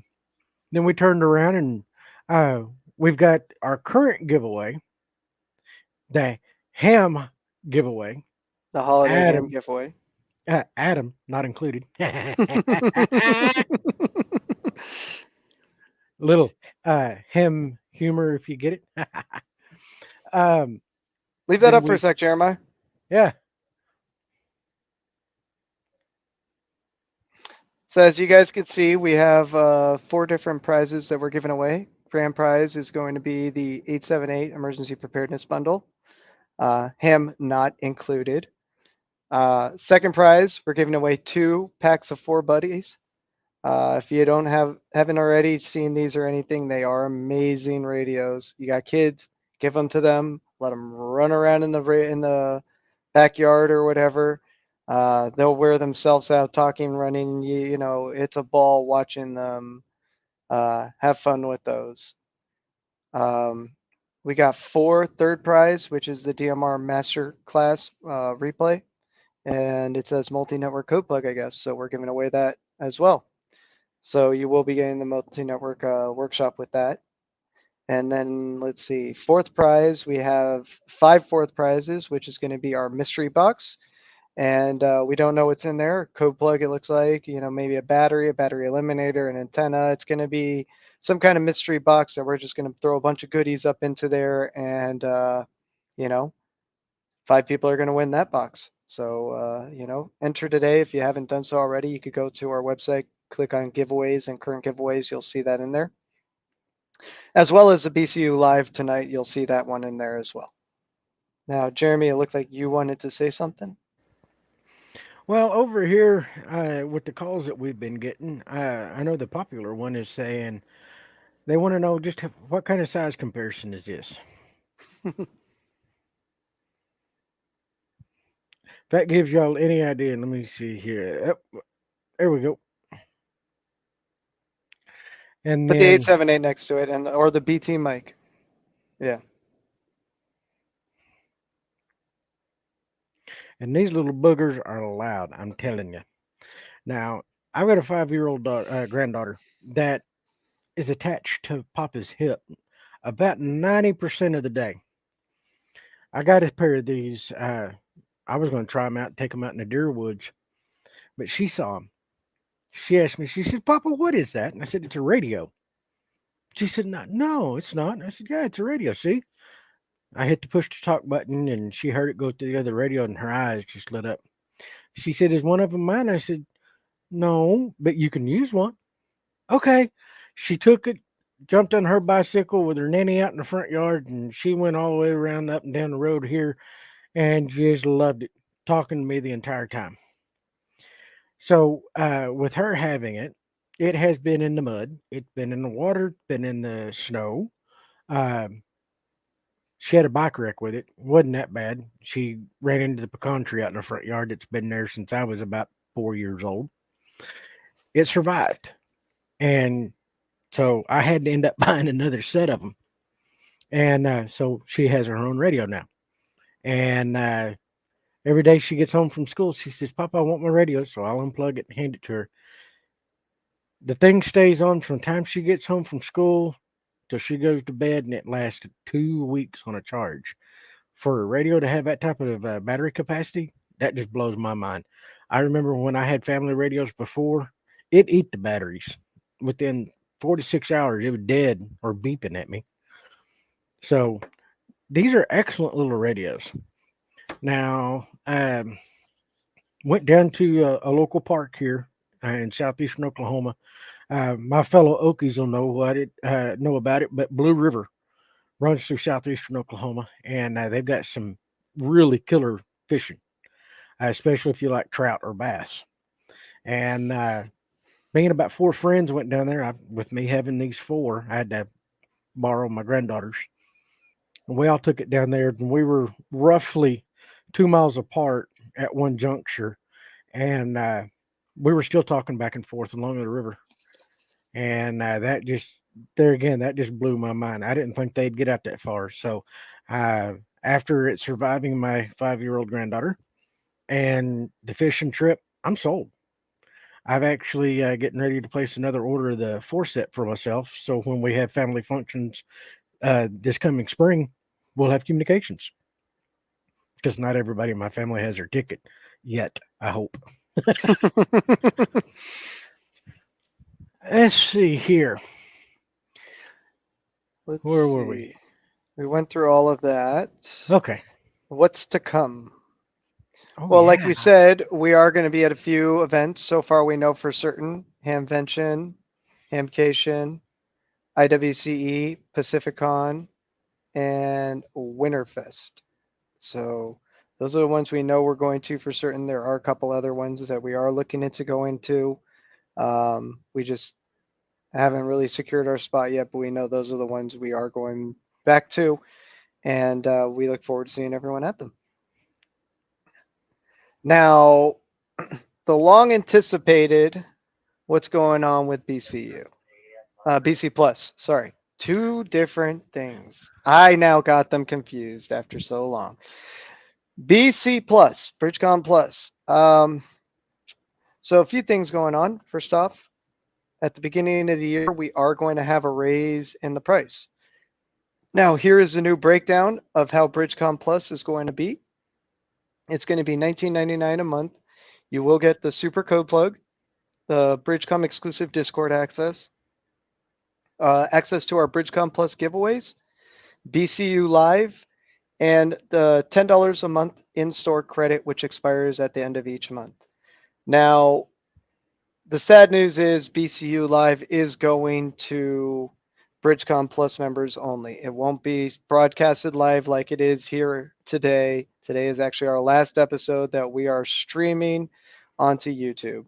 then we turned around and uh, we've got our current giveaway, the ham giveaway. The holiday ham Adam, giveaway. Adam, not included. Little hem humor if you get it. um, Leave that then up for a we, sec, Jeremiah. yeah, So as you guys can see, we have 4 different prizes that we're giving away. Grand prize is going to be the 878 Emergency Preparedness Bundle. Ham not included. Second prize, we're giving away 2 packs of 4 buddies. If you haven't already seen these or anything, they are amazing radios. You got kids, give them to them, let them run around in the backyard or whatever. They'll wear themselves out talking, running. It's a ball watching them have fun with those. Um, we got 4 third prize, which is the DMR Master Class replay, and it says multi-network code plug, I guess. So we're giving away that as well. So you will be getting the multi-network workshop with that. And then let's see, fourth prize, we have 5 fourth prizes, which is going to be our mystery box. And we don't know what's in there. Code plug, it looks like, maybe a battery eliminator, an antenna. It's going to be some kind of mystery box that we're just going to throw a bunch of goodies up into there. And, you know, 5 people are going to win that box. So, enter today. If you haven't done so already, you could go to our website, click on giveaways and current giveaways. You'll see that in there. As well as the BCU live tonight, you'll see that one in there as well. Now, Jeremy, it looked like you wanted to say something. Well, over here, with the calls that we've been getting, I know the popular one is saying they want to know just what kind of size comparison is this. If that gives y'all any idea, let me see here. Yep, there we go. And Put the then, 878 next to it, and or the BT mic. Yeah. and these little boogers are loud. I'm telling you. Now, I've got a 5-year-old granddaughter that is attached to Papa's hip about 90% of the day. I got a pair of these. I was going to try them out and take them out in the deer woods, but she saw them. She asked me, she said, Papa, what is that? And I said, it's a radio. She said, no, no, it's not. And I said, yeah, it's a radio. See? I hit the push to talk button and she heard it go to the other radio and her eyes just lit up. She said, is one of them mine? I said, no, but you can use one. Okay. She took it, jumped on her bicycle with her nanny out in the front yard, and she went all the way around up and down the road here and just loved it, talking to me the entire time. So, with her having it, it has been in the mud, it's been in the water, been in the snow. Um, she had a bike wreck with it. Wasn't that bad. She ran into the pecan tree out in the front yard that's been there since I was about 4 years old. It survived. And so I had to end up buying another set of them. And so she has her own radio now. And every day she gets home from school, she says, Papa, I want my radio. So I'll unplug it and hand it to her. The thing stays on from the time she gets home from school till she goes to bed, and it lasted 2 weeks on a charge. For a radio to have that type of battery capacity, that just blows my mind. I remember when I had family radios before, it eat the batteries. Within 4 to 6 hours, it was dead or beeping at me. So these are excellent little radios. Now, went down to a local park here in southeastern Oklahoma. My fellow Okies will know about it, but Blue River runs through southeastern Oklahoma, and they've got some really killer fishing, especially if you like trout or bass. And me and about 4 friends went down there. With me having these four, I had to borrow my granddaughter's. And we all took it down there, and we were roughly 2 miles apart at one juncture, and we were still talking back and forth along the river. And that just there again, that just blew my mind. I didn't think they'd get out that far. So after it surviving my 5-year-old granddaughter and the fishing trip, I'm sold. I've actually getting ready to place another order of the four set for myself. So when we have family functions this coming spring, we'll have communications because not everybody in my family has their ticket yet. I hope. Let's see here. Let's Where were we? see. We went through all of that. Okay. What's to come? Oh Well, like we yeah. said, we are going to be at a few events. So far, we know for certain Hamvention, Hamcation, IWCE, Pacificon, and Winterfest. So those are the ones we know we're going to for certain. There are a couple other ones that we are looking into going to. We just haven't really secured our spot yet, but we know those are the ones we are going back to, and we look forward to seeing everyone at them. Now, the long anticipated what's going on with BCU, BC Plus, sorry. Two different things. I now got them confused after so long. BC Plus, BridgeCom Plus. So a few things going on. First off, at the beginning of the year, we are going to have a raise in the price. Now, here is a new breakdown of how BridgeCom Plus is going to be. It's going to be $19.99 a month. You will get the super code plug, the BridgeCom exclusive Discord access, access to our BridgeCom Plus giveaways, BCU Live, and the $10 a month in-store credit, which expires at the end of each month. Now, the sad news is BCU Live is going to BridgeCom Plus members only. It won't be broadcasted live like it is here today. Today is actually our last episode that we are streaming onto YouTube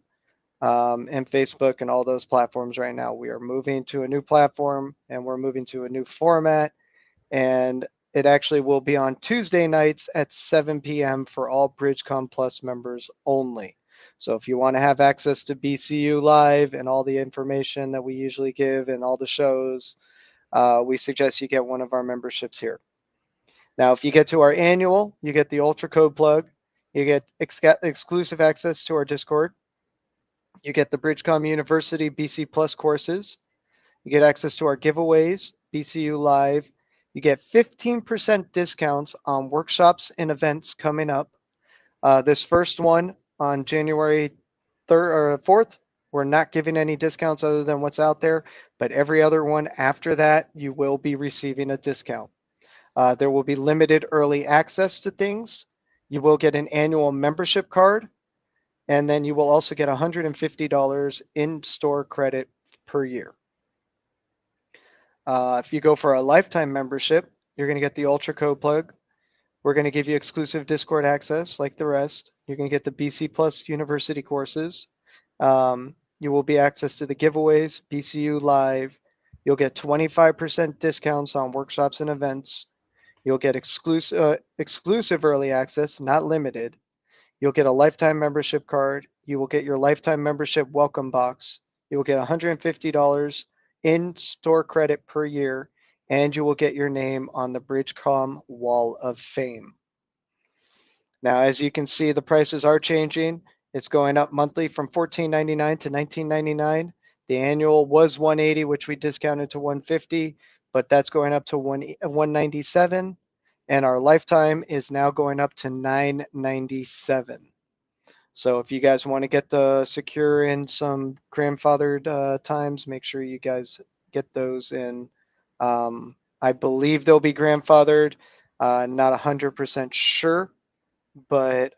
and Facebook and all those platforms right now. We are moving to a new platform and we're moving to a new format. And it actually will be on Tuesday nights at 7 p.m. for all BridgeCom Plus members only. So if you want to have access to BCU Live and all the information that we usually give and all the shows, we suggest you get one of our memberships here. Now, if you get to our annual, you get the Ultra Code plug, you get exclusive access to our Discord, you get the BridgeCom University BC Plus courses, you get access to our giveaways, BCU Live, you get 15% discounts on workshops and events coming up. This first one on January 3rd or 4th, we're not giving any discounts other than what's out there, but every other one after that, you will be receiving a discount. There will be limited early access to things. You will get an annual membership card, and then you will also get $150 in-store credit per year. If you go for a lifetime membership, you're going to get the Ultra Code plug. We're going to give you exclusive Discord access like the rest. You're going to get the BC Plus University courses. You will be access to the giveaways, BCU Live. You'll get 25% discounts on workshops and events. You'll get exclusive early access, not limited. You'll get a lifetime membership card. You will get your lifetime membership welcome box. You will get $150 in store credit per year, and you will get your name on the BridgeCom Wall of Fame. Now, as you can see, the prices are changing. It's going up monthly from $14.99 to $19.99. The annual was $180, which we discounted to $150, but that's going up to $197. And our lifetime is now going up to $997. So if you guys want to get the secure in some grandfathered times, make sure you guys get those in. I believe they'll be grandfathered. Not 100% sure, but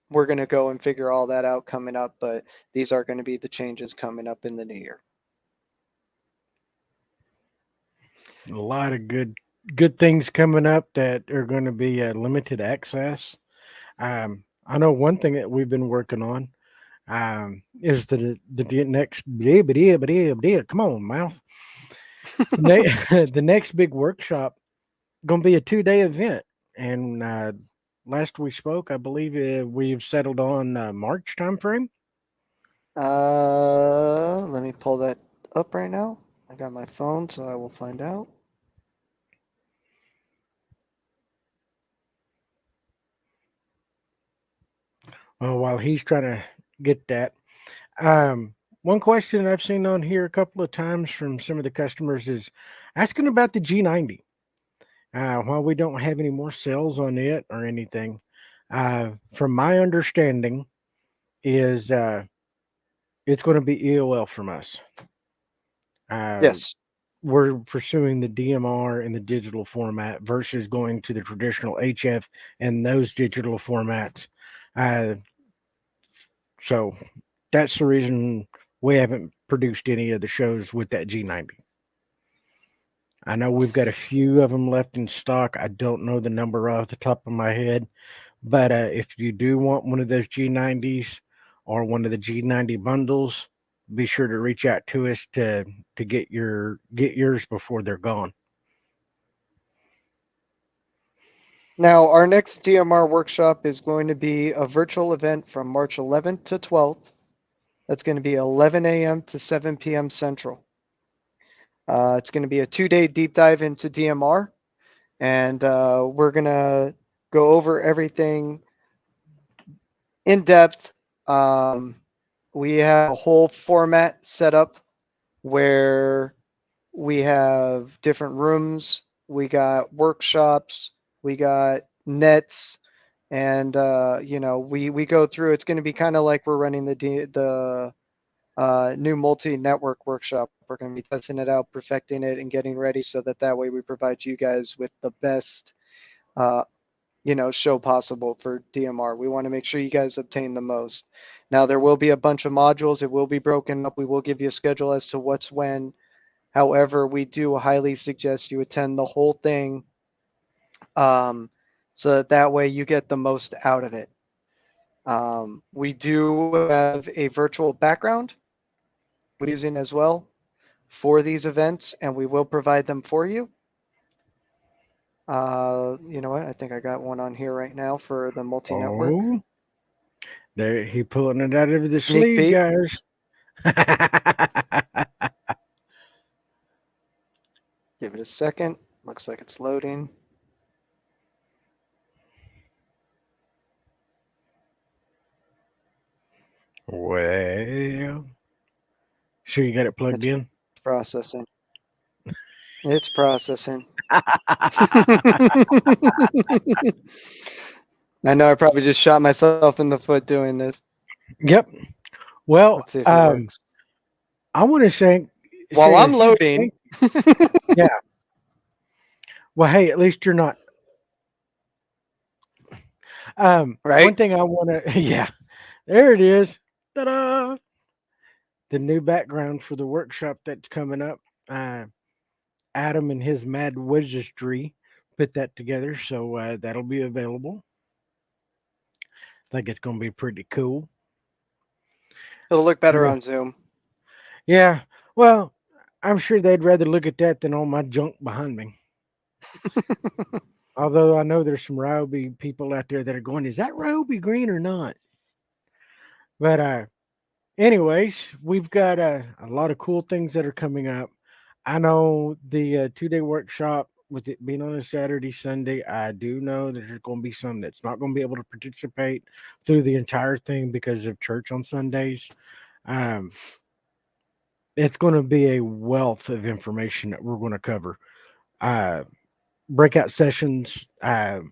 we're going to go and figure all that out coming up. But these are going to be the changes coming up in the new year. A lot of good things coming up that are going to be limited access. I know one thing that we've been working on is the next come on mouth the next big workshop going to be a 2-day event, and last we spoke, I believe we've settled on March timeframe. Let me pull that up right now. I got my phone, so I will find out. While he's trying to get that, one question I've seen on here a couple of times from some of the customers is asking about the G90. While we don't have any more sales on it or anything, from my understanding, is it's going to be EOL from us. Yes. We're pursuing the DMR in the digital format versus going to the traditional HF and those digital formats. So that's the reason we haven't produced any of the shows with that G90. I know we've got a few of them left in stock. I don't know the number off the top of my head, but if you do want one of those G90s or one of the G90 bundles, be sure to reach out to us to get yours before they're gone. Now, our next DMR workshop is going to be a virtual event from March 11th to 12th. That's going to be 11 a.m. to 7 p.m. Central. It's going to be a 2-day deep dive into DMR, and we're going to go over everything in depth. We have a whole format set up where we have different rooms, we got workshops, we got nets, and we go through. It's going to be kind of like we're running the new multi-network workshop. We're going to be testing it out, perfecting it, and getting ready so that way we provide you guys with the best show possible for DMR. We want to make sure you guys obtain the most. Now, there will be a bunch of modules. It will be broken up. We will give you a schedule as to what's when. However, we do highly suggest you attend the whole thing so that way you get the most out of it. We do have a virtual background we're using as well for these events, and we will provide them for you. You know what? I think I got one on here right now for the multi-network. Oh, there he pulling it out of the Sneak sleeve, peek. guys. Give it a second. Looks like it's loading. Well, sure you got it plugged It's in. processing. It's processing. I know I probably just shot myself in the foot doing this. Yep. Well, Let's see if it works. I want to While say a I'm huge loading, thank. Yeah. Well, hey, at least you're not. right? One thing I want to. Yeah, there it is. Ta-da! The new background for the workshop that's coming up. Uh, Adam and his mad wizardry put that together, so that'll be available. I think it's going to be pretty cool. It'll look better Yeah. on Zoom. Yeah. Well, I'm sure they'd rather look at that than all my junk behind me. Although I know there's some Ryobi people out there that are going, is that Ryobi green or not? But anyways, we've got a lot of cool things that are coming up. I know the 2 day workshop with it being on a Saturday, Sunday. I do know that there's going to be some that's not going to be able to participate through the entire thing because of church on Sundays. Um, it's going to be a wealth of information that we're going to cover. Uh, Breakout sessions. The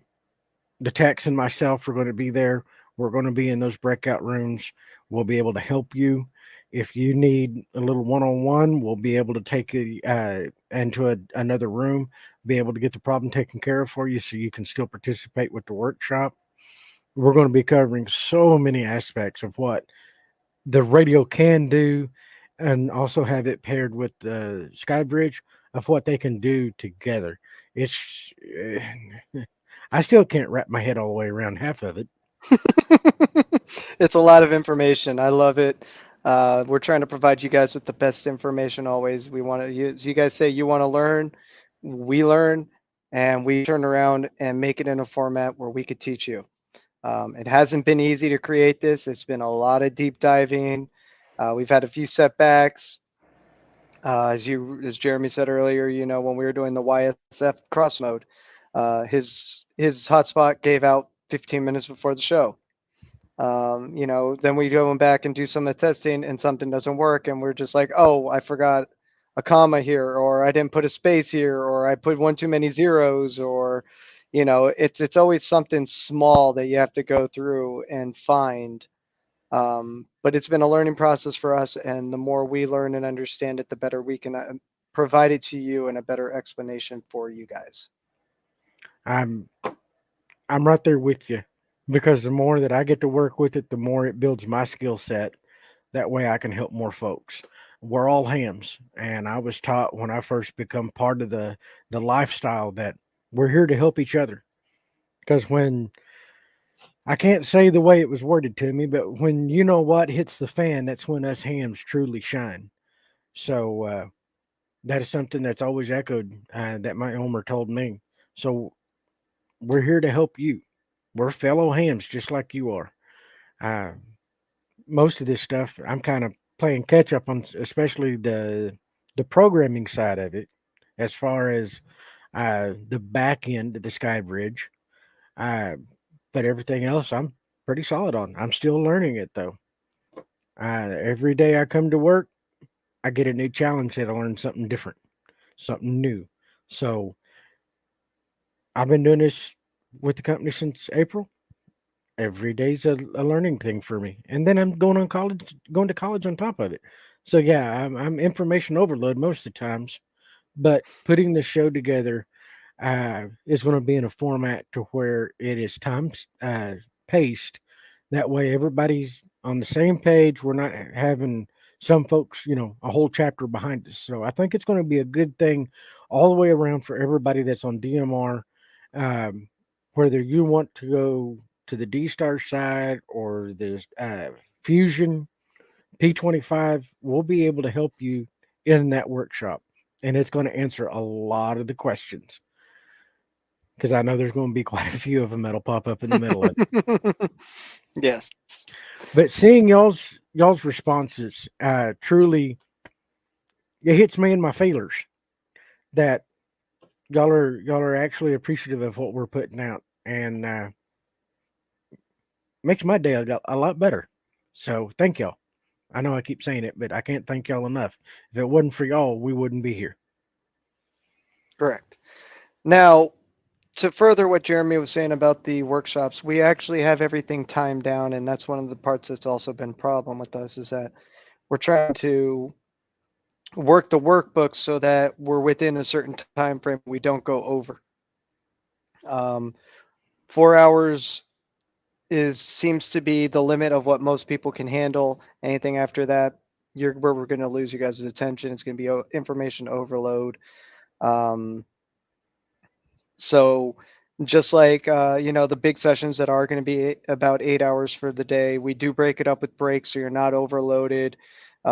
techs and myself are going to be there. We're going to be in those breakout rooms. We'll be able to help you. If you need a little one-on-one, we'll be able to take you into another room, be able to get the problem taken care of for you so you can still participate with the workshop. We're going to be covering so many aspects of what the radio can do and also have it paired with the SkyBridge of what they can do together. It's I still can't wrap my head all the way around half of it. It's a lot of information. I love it. We're trying to provide you guys with the best information always. We want to, as you guys say, you want to learn, we learn, and we turn around and make it in a format where we could teach you. It hasn't been easy to create this. It's been a lot of deep diving. We've had a few setbacks. As Jeremy said earlier, you know, when we were doing the YSF cross mode, his hotspot gave out 15 minutes before the show. You know, then we go back and do some of the testing and something doesn't work, and we're just like, oh, I forgot a comma here, or I didn't put a space here, or I put one too many zeros, or you know, it's always something small that you have to go through and find. But it's been a learning process for us, and the more we learn and understand it, the better we can provide it to you and a better explanation for you guys. I'm I'm right there with you because the more that I get to work with it, the more it builds my skill set. That way I can help more folks. We're all hams, and I was taught when I first become part of the lifestyle that we're here to help each other. Because when I can't say the way it was worded to me, but when you know what hits the fan, that's when us hams truly shine. So that is something that's always echoed that my Elmer told me. So we're here to help you. We're fellow hams just like you are. Uh, Most of this stuff I'm kind of playing catch up on, especially the programming side of it, as far as the back end of the SkyBridge. Uh, but everything else, I'm pretty solid on. I'm still learning it though. Every day I come to work, I get a new challenge that I learn something different, something new. So I've been doing this with the company since April. Every day's a learning thing for me, and then I'm going to college on top of it. So yeah, I'm information overload most of the times, but putting the show together is going to be in a format to where it is time paced. That way, everybody's on the same page. We're not having some folks, a whole chapter behind us. So I think it's going to be a good thing all the way around for everybody that's on DMR. Um, Whether you want to go to the D Star side or the Fusion P25, we'll be able to help you in that workshop. And it's going to answer a lot of the questions because I know there's going to be quite a few of them that'll pop up in the middle of it. Yes. But seeing y'all's responses, truly, it hits me in my feelers that y'all are actually appreciative of what we're putting out, and makes my day a lot better. So thank y'all. I know I keep saying it, but I can't thank y'all enough. If it wasn't for y'all, we wouldn't be here. Correct. Now, to further what Jeremy was saying about the workshops, we actually have everything timed down, and that's one of the parts that's also been a problem with us is that we're trying to work the workbooks so that we're within a certain time frame. We don't go over. Um, 4 hours is seems to be the limit of what most people can handle. Anything after that, we're going to lose you guys' attention. It's going to be information overload. Um, So just like the big sessions that are going to be about 8 hours for the day, we do break it up with breaks so you're not overloaded.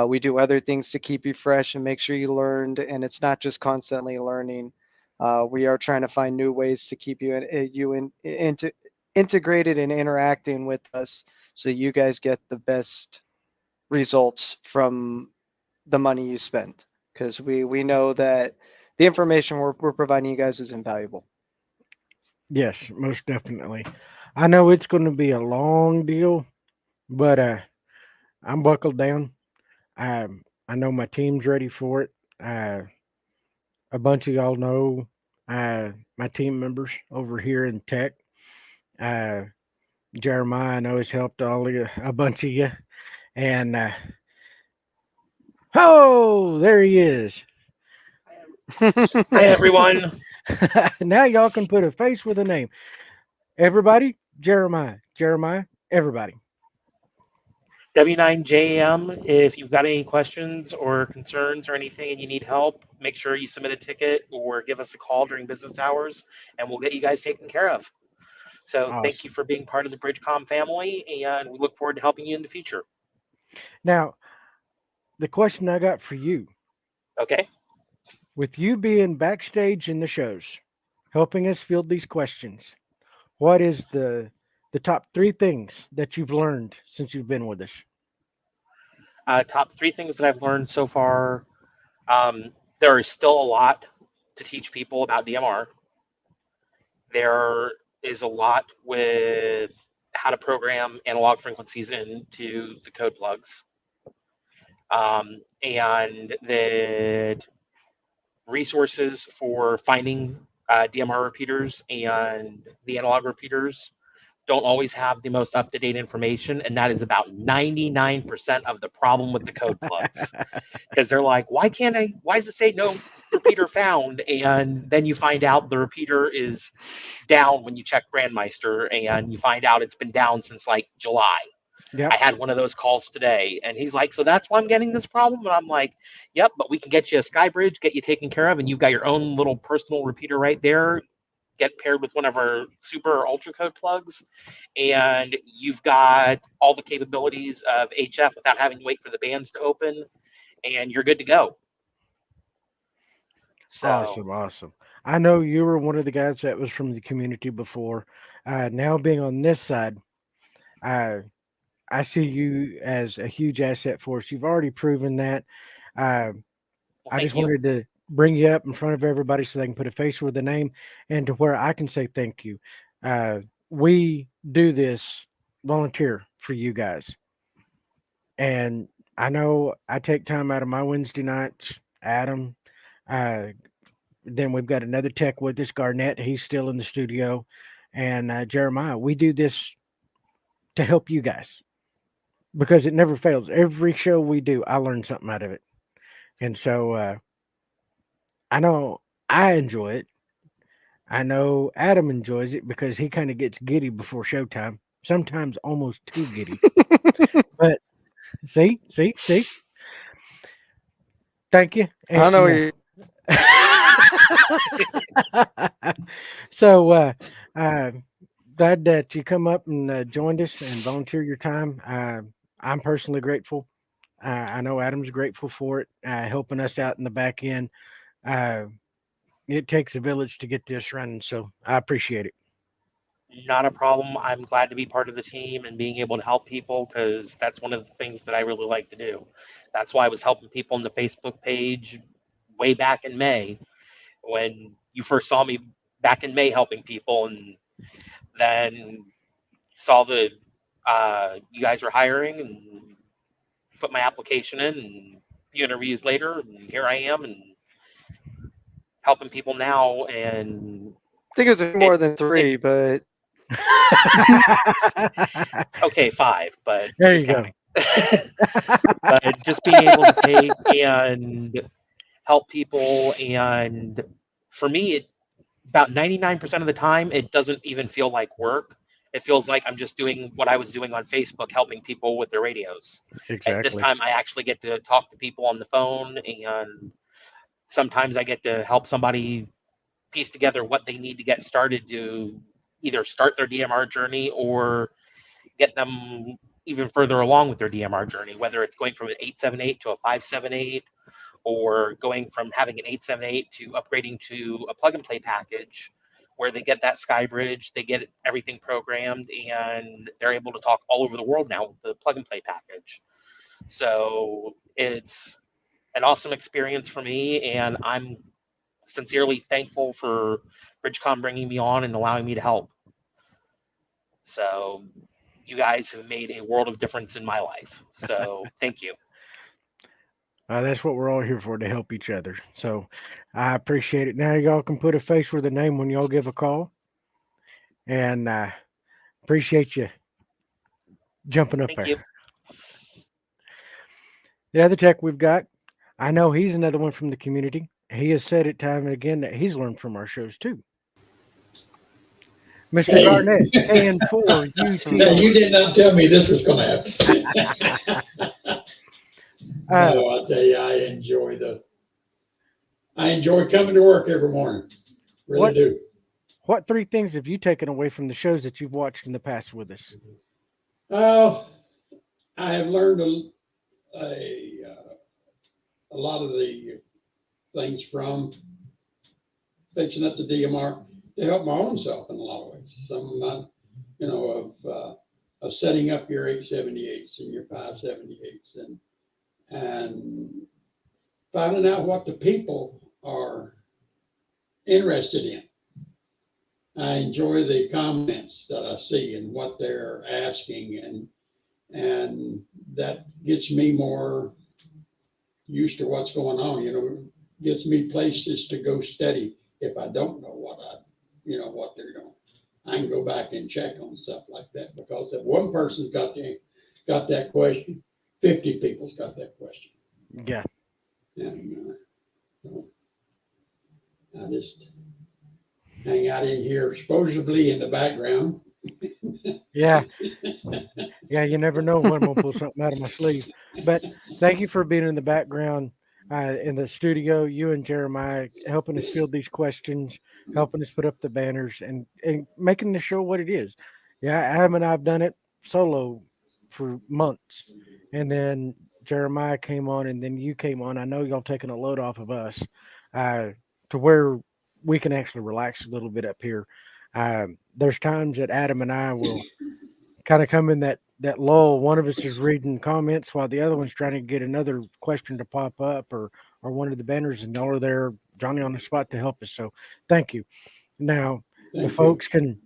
We do other things to keep you fresh and make sure you learned, and it's not just constantly learning. We are trying to find new ways to keep integrated and interacting with us, so you guys get the best results from the money you spent. Because we know that the information we're providing you guys is invaluable. Yes, most definitely. I know it's going to be a long deal, but I'm buckled down. I know my team's ready for it. A bunch of y'all know my team members over here in tech. Uh, Jeremiah, I know has helped all of you, a bunch of you, and oh, there he is. Hi, everyone. Now y'all can put a face with a name. Everybody, Jeremiah, everybody. W9JM, if you've got any questions or concerns or anything and you need help, make sure you submit a ticket or give us a call during business hours and we'll get you guys taken care of. So thank you Awesome. for being part of the BridgeCom family and we look forward to helping you in the future. Now, the question I got for you, Okay. with you being backstage in the shows, helping us field these questions, what is the top three things that you've learned since you've been with us? Top three things that I've learned so far. There is still a lot to teach people about DMR. There is a lot with how to program analog frequencies into the code plugs. And that resources for finding DMR repeaters and the analog repeaters don't always have the most up-to-date information, and that is about 99% of the problem with the code plugs. Because they're like, why does it say no repeater found? And then you find out the repeater is down when you check Grandmeister, and you find out it's been down since like July. Yep. I had one of those calls today, and he's like, "So that's why I'm getting this problem." And I'm like, "Yep, but we can get you a SkyBridge, get you taken care of, and you've got your own little personal repeater right there. Get paired with one of our super or ultra code plugs, and you've got all the capabilities of HF without having to wait for the bands to open, and you're good to go." So, Awesome, awesome. I know you were one of the guys that was from the community before. Now being on this side, uh, I see you as a huge asset for us. You've already proven that. Uh, well, I thank just you. wanted to bring you up in front of everybody so they can put a face with a name and to where I can say thank you. We do this volunteer for you guys. And I know I take time out of my Wednesday nights, Adam. Uh, then we've got another tech with us, Garnett. He's still in the studio. And Jeremiah, we do this to help you guys because it never fails. Every show we do, I learn something out of it. And so I know I enjoy it. I know Adam enjoys it because he kind of gets giddy before showtime, sometimes almost too giddy. But see, thank you. I don't know And what you're so, uh, glad that you come up and joined us and volunteer your time. I'm personally grateful. I know Adam's grateful for it, helping us out in the back end. Uh, it takes a village to get this running, so I appreciate it. Not a problem. I'm glad to be part of the team and being able to help people because that's one of the things that I really like to do. That's why I was helping people on the Facebook page way back in May when you first saw me back in May helping people, and then saw the you guys were hiring and put my application in, and a few interviews later, and here I am and helping people now. And I think it was it, more than it 3, but okay, 5, but There who's you go. counting? But just being able to take and help people, and for me, it about 99% of the time, it doesn't even feel like work. It feels like I'm just doing what I was doing on Facebook, helping people with their radios. At this Exactly. time, I actually get to talk to people on the phone, and sometimes I get to help somebody piece together what they need to get started to either start their DMR journey or get them even further along with their DMR journey, whether it's going from an 878 to a 578 or going from having an 878 to upgrading to a plug and play package where they get that SkyBridge, they get everything programmed, and they're able to talk all over the world now with the plug and play package. So it's an awesome experience for me, and I'm sincerely thankful for BridgeCom bringing me on and allowing me to help. So you guys have made a world of difference in my life. So thank you. That's what we're all here for, to help each other. So I appreciate it. Now y'all can put a face with a name when y'all give a call, and appreciate you jumping up Thank there. you. The other tech we've got, I know he's another one from the community. He has said it time and again that he's learned from our shows too. Mr. Hey, Garnett, KN4 now UTR. you did not tell me this was gonna happen. Uh, No, I'll tell you, I enjoy coming to work every morning. Really what do. what 3 things have you taken away from the shows that you've watched in the past with us? Uh, I have learned a lot of the things from fixing up the DMR to help my own self in a lot of ways. Some, of setting up your 878s and your 578s and finding out what the people are interested in. I enjoy the comments that I see and what they're asking, and that gets me more used to what's going on. Gives me places to go study if I don't know what they're doing. I can go back and check on stuff like that, because if one person's got that question, 50 people's got that question. Yeah. And so I just hang out in here, supposedly in the background. Yeah. Yeah, you never know when I'm gonna pull something out of my sleeve. But thank you for being in the background in the studio, you and Jeremiah helping us field these questions, helping us put up the banners, and making the show what it is. Yeah, Adam and I've done it solo for months, and then Jeremiah came on, and then you came on. I know y'all taking a load off of us uh, to where we can actually relax a little bit up here. There's times that Adam and I will kind of come in that lull. One of us is reading comments while the other one's trying to get another question to pop up, or one of the banners, and y'all are there, Johnny, on the spot to help us. So thank you. Now the Thank you. folks can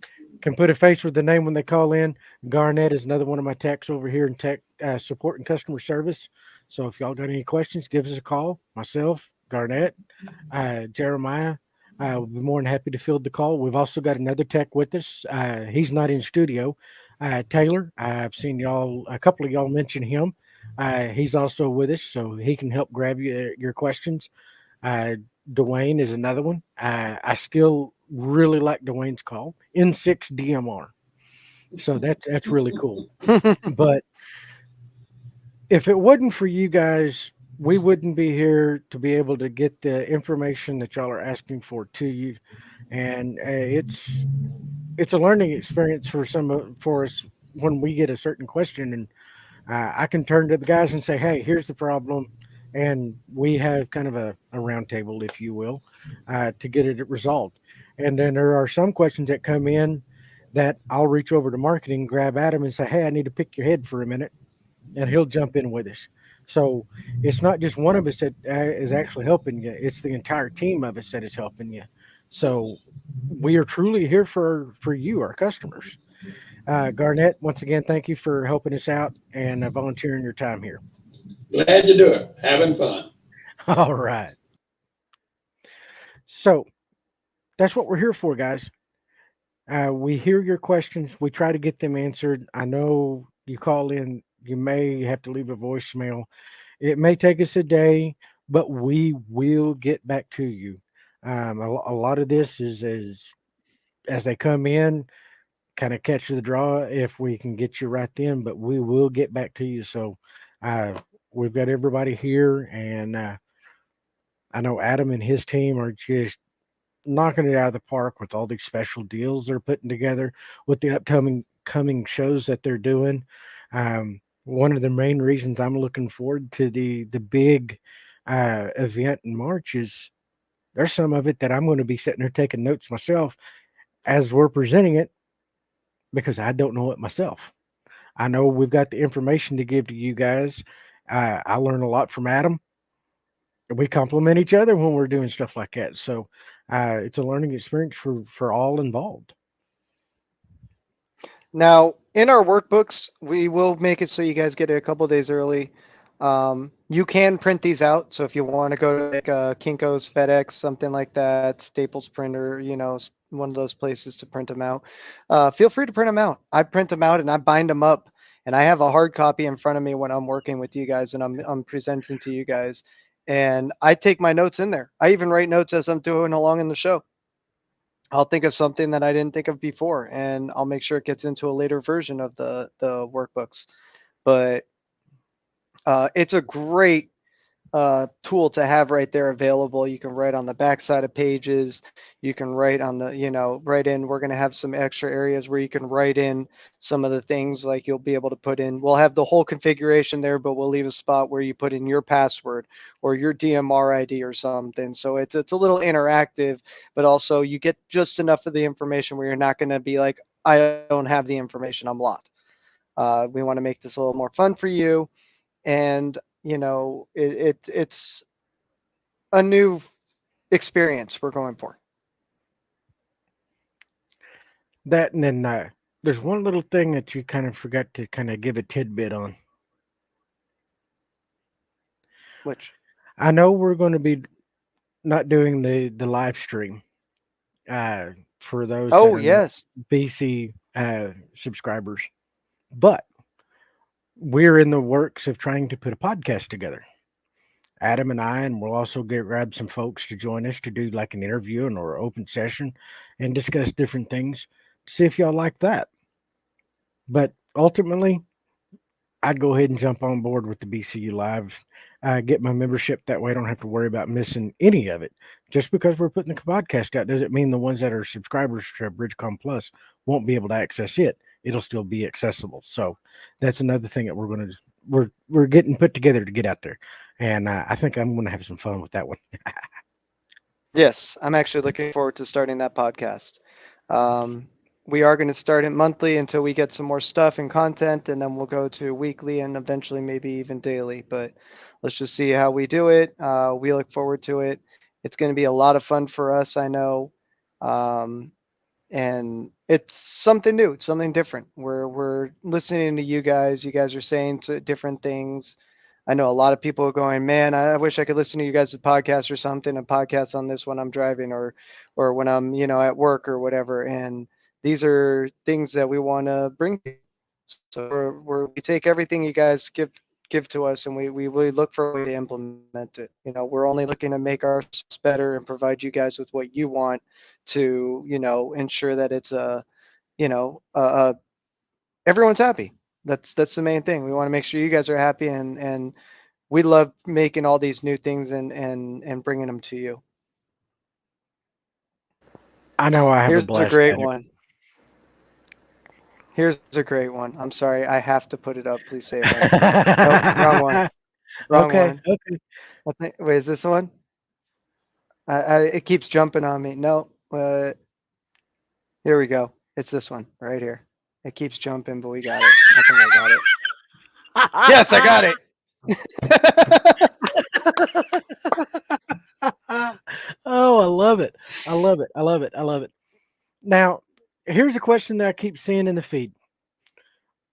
put a face with the name when they call in. Garnett is another one of my techs over here in tech support and customer service. So if y'all got any questions, give us a call. Myself, Garnett, Jeremiah. We'll be more than happy to field the call. We've also got another tech with us. He's not in studio. Taylor, I've seen a couple of y'all mention him. He's also with us, so he can help grab your questions. Uh, Dwayne is another one. I still really like Dwayne's call, N6 DMR. So that's really cool. But if it wasn't for you guys, we wouldn't be here to be able to get the information that y'all are asking for to you. And it's a learning experience for us when we get a certain question, and I can turn to the guys and say, "Hey, here's the problem," and we have kind of a round table, if you will, to get it resolved. And then there are some questions that come in that I'll reach over to marketing, grab Adam, and say, "Hey, I need to pick your head for a minute," and he'll jump in with us. So it's not just one of us that is actually helping you; it's the entire team of us that is helping you. So we are truly here for you, our customers. Garnett, once again, thank you for helping us out and volunteering your time here. Glad to do it. Having fun. All right. So that's what we're here for, guys. We hear your questions. We try to get them answered. I know you call in, you may have to leave a voicemail. It may take us a day, but we will get back to you. A lot of this is as they come in, kind of catch the draw if we can get you right then, but we will get back to you. So uh, we've got everybody here, and I know Adam and his team are just knocking it out of the park with all these special deals they're putting together with the upcoming coming shows that they're doing. One of the main reasons I'm looking forward to the big event in March is there's some of it that I'm going to be sitting there taking notes myself as we're presenting it because I don't know it myself. I know we've got the information to give to you guys. I learn a lot from Adam. We complement each other when we're doing stuff like that. So it's a learning experience for all involved. Now, in our workbooks, we will make it so you guys get it a couple days early. You can print these out. So if you want to go to like Kinko's, FedEx, something like that, Staples printer, one of those places to print them out, feel free to print them out. I print them out and I bind them up, and I have a hard copy in front of me when I'm working with you guys and I'm presenting to you guys. And I take my notes in there. I even write notes as I'm doing along in the show. I'll think of something that I didn't think of before, and I'll make sure it gets into a later version of the workbooks. But it's a great tool to have right there available. You can write on the back side of pages. You can write on the, write in. We're going to have some extra areas where you can write in some of the things like you'll be able to put in. We'll have the whole configuration there, but we'll leave a spot where you put in your password or your DMR ID or something. So it's a little interactive, but also you get just enough of the information where you're not going to be like, I don't have the information, I'm lost. We want to make this a little more fun for you. And it's a new experience we're going for. That and then there's one little thing that you kind of forgot to kind of give a tidbit on. Which I know we're going to be not doing the live stream for those that are yes, BC subscribers, but we're in the works of trying to put a podcast together. Adam and I, and we'll also grab some folks to join us to do like an interview or open session and discuss different things. See if y'all like that. But ultimately, I'd go ahead and jump on board with the BCU Live, get my membership. That way I don't have to worry about missing any of it. Just because we're putting the podcast out doesn't mean the ones that are subscribers to BridgeCom Plus won't be able to access it. It'll still be accessible. So that's another thing that we're getting put together to get out there. And I think I'm going to have some fun with that one. yes, I'm actually looking forward to starting that podcast. We are going to start it monthly until we get some more stuff and content, and then we'll go to weekly and eventually maybe even daily. But let's just see how we do it. We look forward to it. It's going to be a lot of fun for us, I know. And it's something new. It's something different. We're listening to you guys. You guys are saying different things. I know a lot of people are going, man, I wish I could listen to you guys' podcast or something, a podcast on this when I'm driving or when I'm, at work or whatever. And these are things that we want to bring to you. So we take everything you guys give to us, and we really look for a way to implement it. We're only looking to make ours better and provide you guys with what you want to, ensure that it's everyone's happy. That's the main thing. We want to make sure you guys are happy, and we love making all these new things and bringing them to you. I know I have Here's a blast. a great at it. one. Here's a great one. I'm sorry, I have to put it up. Please say it right. Nope, wrong one. Wrong Okay, one. okay. I think. Wait, is this the one? It keeps jumping on me. No. Here we go. It's this one right here. It keeps jumping, but we got it. I think I got it. Yes, I got it. Oh, I love it. I love it. I love it. I love it. Now, here's a question that I keep seeing in the feed.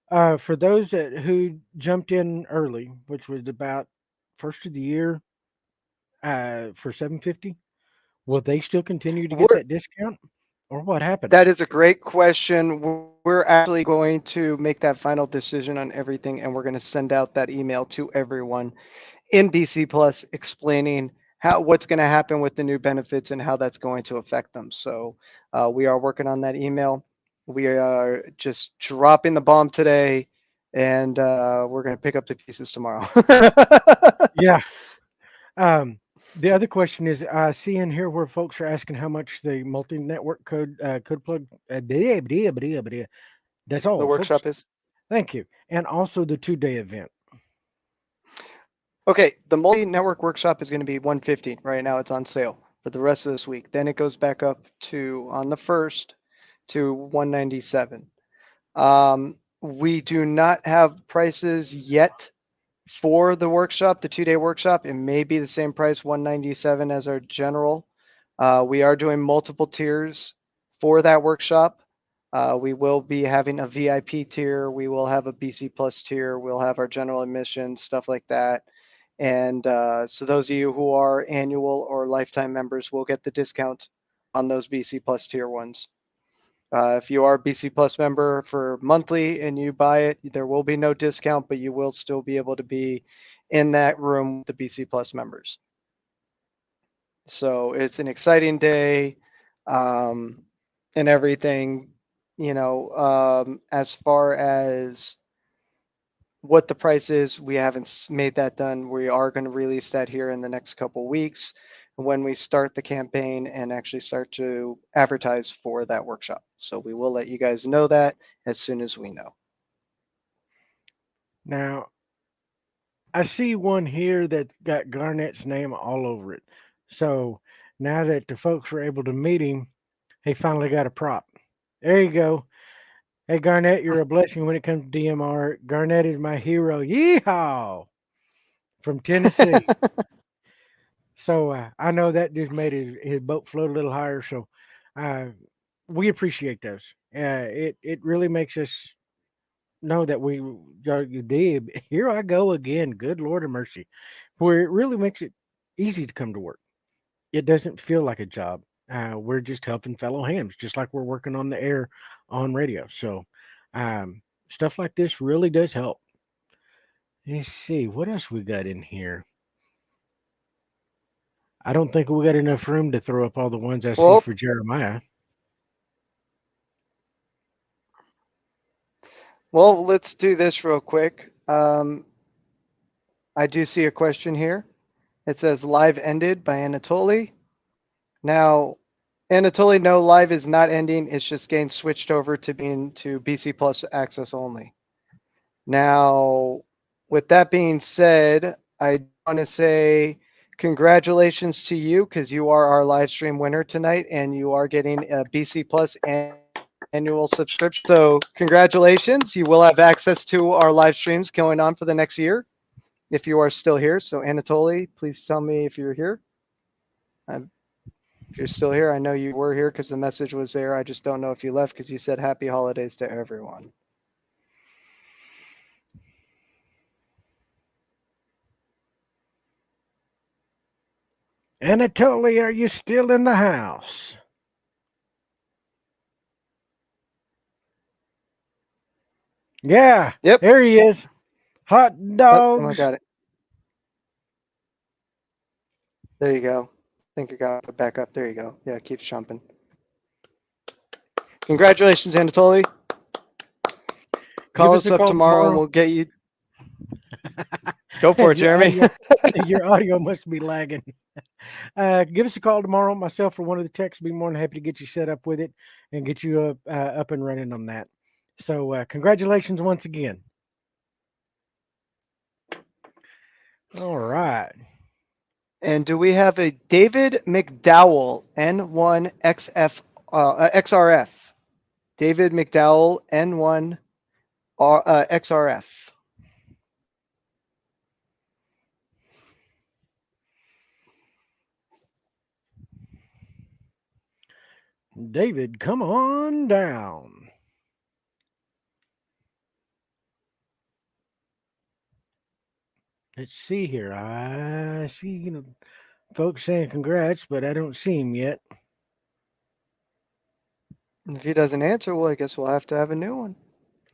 For those who jumped in early, which was about first of the year, for 750, will they still continue to get We're, that discount, or what happens? that is a great question. We're actually going to make that final decision on everything, and we're going to send out that email to everyone in BC Plus explaining what's going to happen with the new benefits and how that's going to affect them. So we are working on that email. We are just dropping the bomb today, and we're going to pick up the pieces tomorrow. Yeah. The other question is, I see in here where folks are asking how much the multi-network code plug. That's all, The folks. workshop is. Thank you, and also the 2-day event. Okay, the multi-network workshop is going to be 150. Right now it's on sale for the rest of this week. Then it goes back up to, on the 1st, to 197. We do not have prices yet for the workshop, the 2-day workshop. It may be the same price, 197, as our general. We are doing multiple tiers for that workshop. We will be having a VIP tier. We will have a BC Plus tier. We'll have our general admission, stuff like that. And so those of you who are annual or lifetime members will get the discount on those BC Plus tier ones. If you are a BC Plus member for monthly and you buy it, there will be no discount, but you will still be able to be in that room with the BC Plus members. So it's an exciting day and everything, as far as what the price is, we haven't made that done. We are going to release that here in the next couple weeks when we start the campaign and actually start to advertise for that workshop. So we will let you guys know that as soon as we know. Now, I see one here that got Garnett's name all over it. So now that the folks were able to meet him, he finally got a prop. There you go. Hey, Garnett, you're a blessing when it comes to DMR. Garnett is my hero. Yeehaw! From Tennessee. So I know that just made his boat float a little higher. So we appreciate those. It really makes us know that you did. Here I go again. Good Lord of mercy. Where it really makes it easy to come to work. It doesn't feel like a job. We're just helping fellow hams, just like we're working on the air on radio. So stuff like this really does help. Let's see what else we got in here. I don't think we got enough room to throw up all the ones I see for Jeremiah. Well, let's do this real quick. I do see a question here. It says live ended by Anatoly. Now, Anatoly, no, live is not ending. It's just getting switched over to being to BC Plus access only. Now, with that being said, I want to say congratulations to you because you are our live stream winner tonight and you are getting a BC Plus annual subscription. So congratulations. You will have access to our live streams going on for the next year if you are still here. So Anatoly, please tell me if you're here. If you're still here, I know you were here because the message was there. I just don't know if you left because you said happy holidays to everyone. Anatoly, are you still in the house? Yeah. Yep. There he is. Hot dogs. Oh, I got it. There you go. I think I got it back up. There you go. Yeah, it keeps jumping. Congratulations, Anatoly. Call us up tomorrow and we'll get you. Go for it, Jeremy. Your audio must be lagging. Give us a call tomorrow. Myself or one of the techs will be more than happy to get you set up with it and get you up and running on that. So congratulations once again. All right. And do we have a David McDowell N1 XRF? David McDowell N1 XRF. David, come on down. Let's see here. I see, folks saying congrats, but I don't see him yet. If he doesn't answer, well, I guess we'll have to have a new one.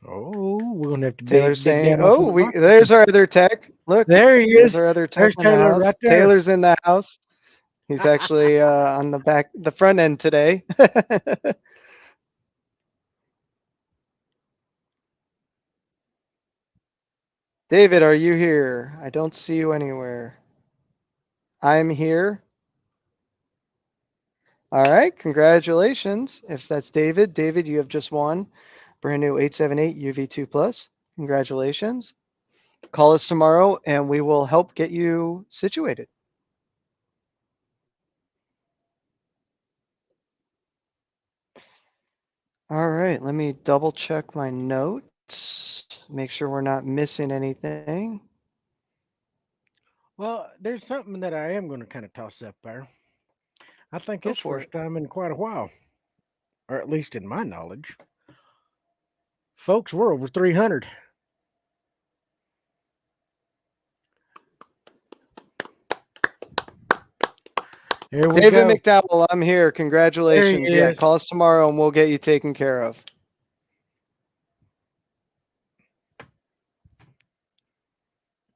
Oh, we're gonna have to Taylor's dig saying, down on some "Oh, boxes. there's our other tech. Look, There he there's is. our other tech There's in the Taylor house. right there. Taylor's in the house. He's actually on the front end today." David, are you here? I don't see you anywhere. I'm here. All right, congratulations. If that's David, David, you have just won brand new 878 UV2 Plus. Congratulations. Call us tomorrow and we will help get you situated. All right, let me double check my notes, make sure we're not missing anything. Well, there's something that I am going to kind of toss up there. I think Go it's for first it. time in quite a while, or at least in my knowledge. Folks, we're over 300. Here we David go. McDowell, I'm here. There he Congratulations. Yeah, is. call us tomorrow and we'll get you taken care of.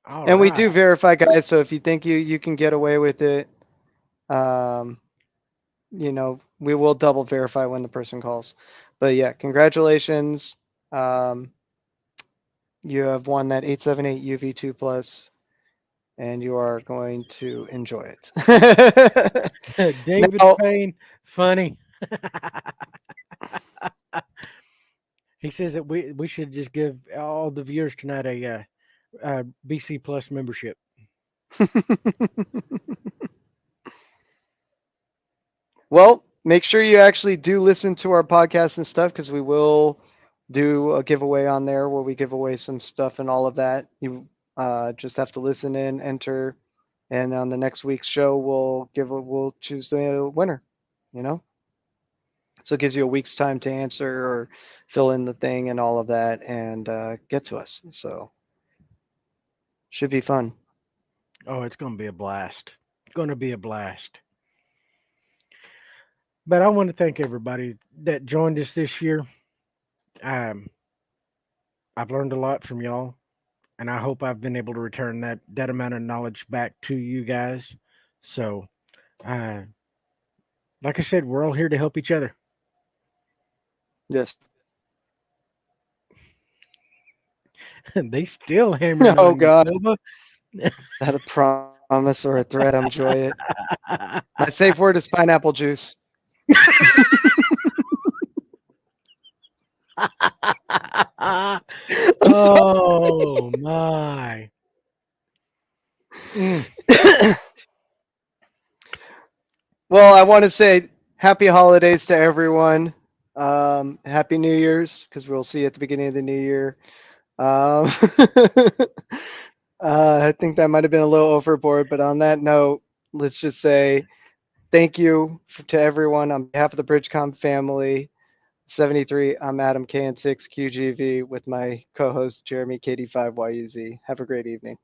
All And we right. do verify, guys. So if you think you can get away with it, we will double verify when the person calls. But yeah, congratulations. You have won that 878 UV2 Plus, and you are going to enjoy it. David Now, Payne, funny. He says that we should just give all the viewers tonight a BC Plus membership. well, make sure you actually do listen to our podcast and stuff because we will do a giveaway on there where we give away some stuff and all of that. You just have to listen in, enter, and on the next week's show we'll choose the winner. You know, so it gives you a week's time to answer or fill in the thing and all of that and get to us. So should be fun. Oh, it's going to be a blast. Going to be a blast. But I want to thank everybody that joined us this year. Um, I've learned a lot from y'all, and I hope I've been able to return that amount of knowledge back to you guys. So, uh, like I said, we're all here to help each other. Yes. They still hammering Oh on you, God. Nova. Is that a promise or a threat? Enjoy it. My safe word is pineapple juice. Oh my. Mm. Well, I want to say happy holidays to everyone. Happy New Year's because we'll see you at the beginning of the new year. Um, I think that might have been a little overboard, but on that note, let's just say thank you to everyone on behalf of the BridgeCom family. 73, I'm Adam KN6 QGV with my co-host Jeremy KD5YUZ. Have a great evening.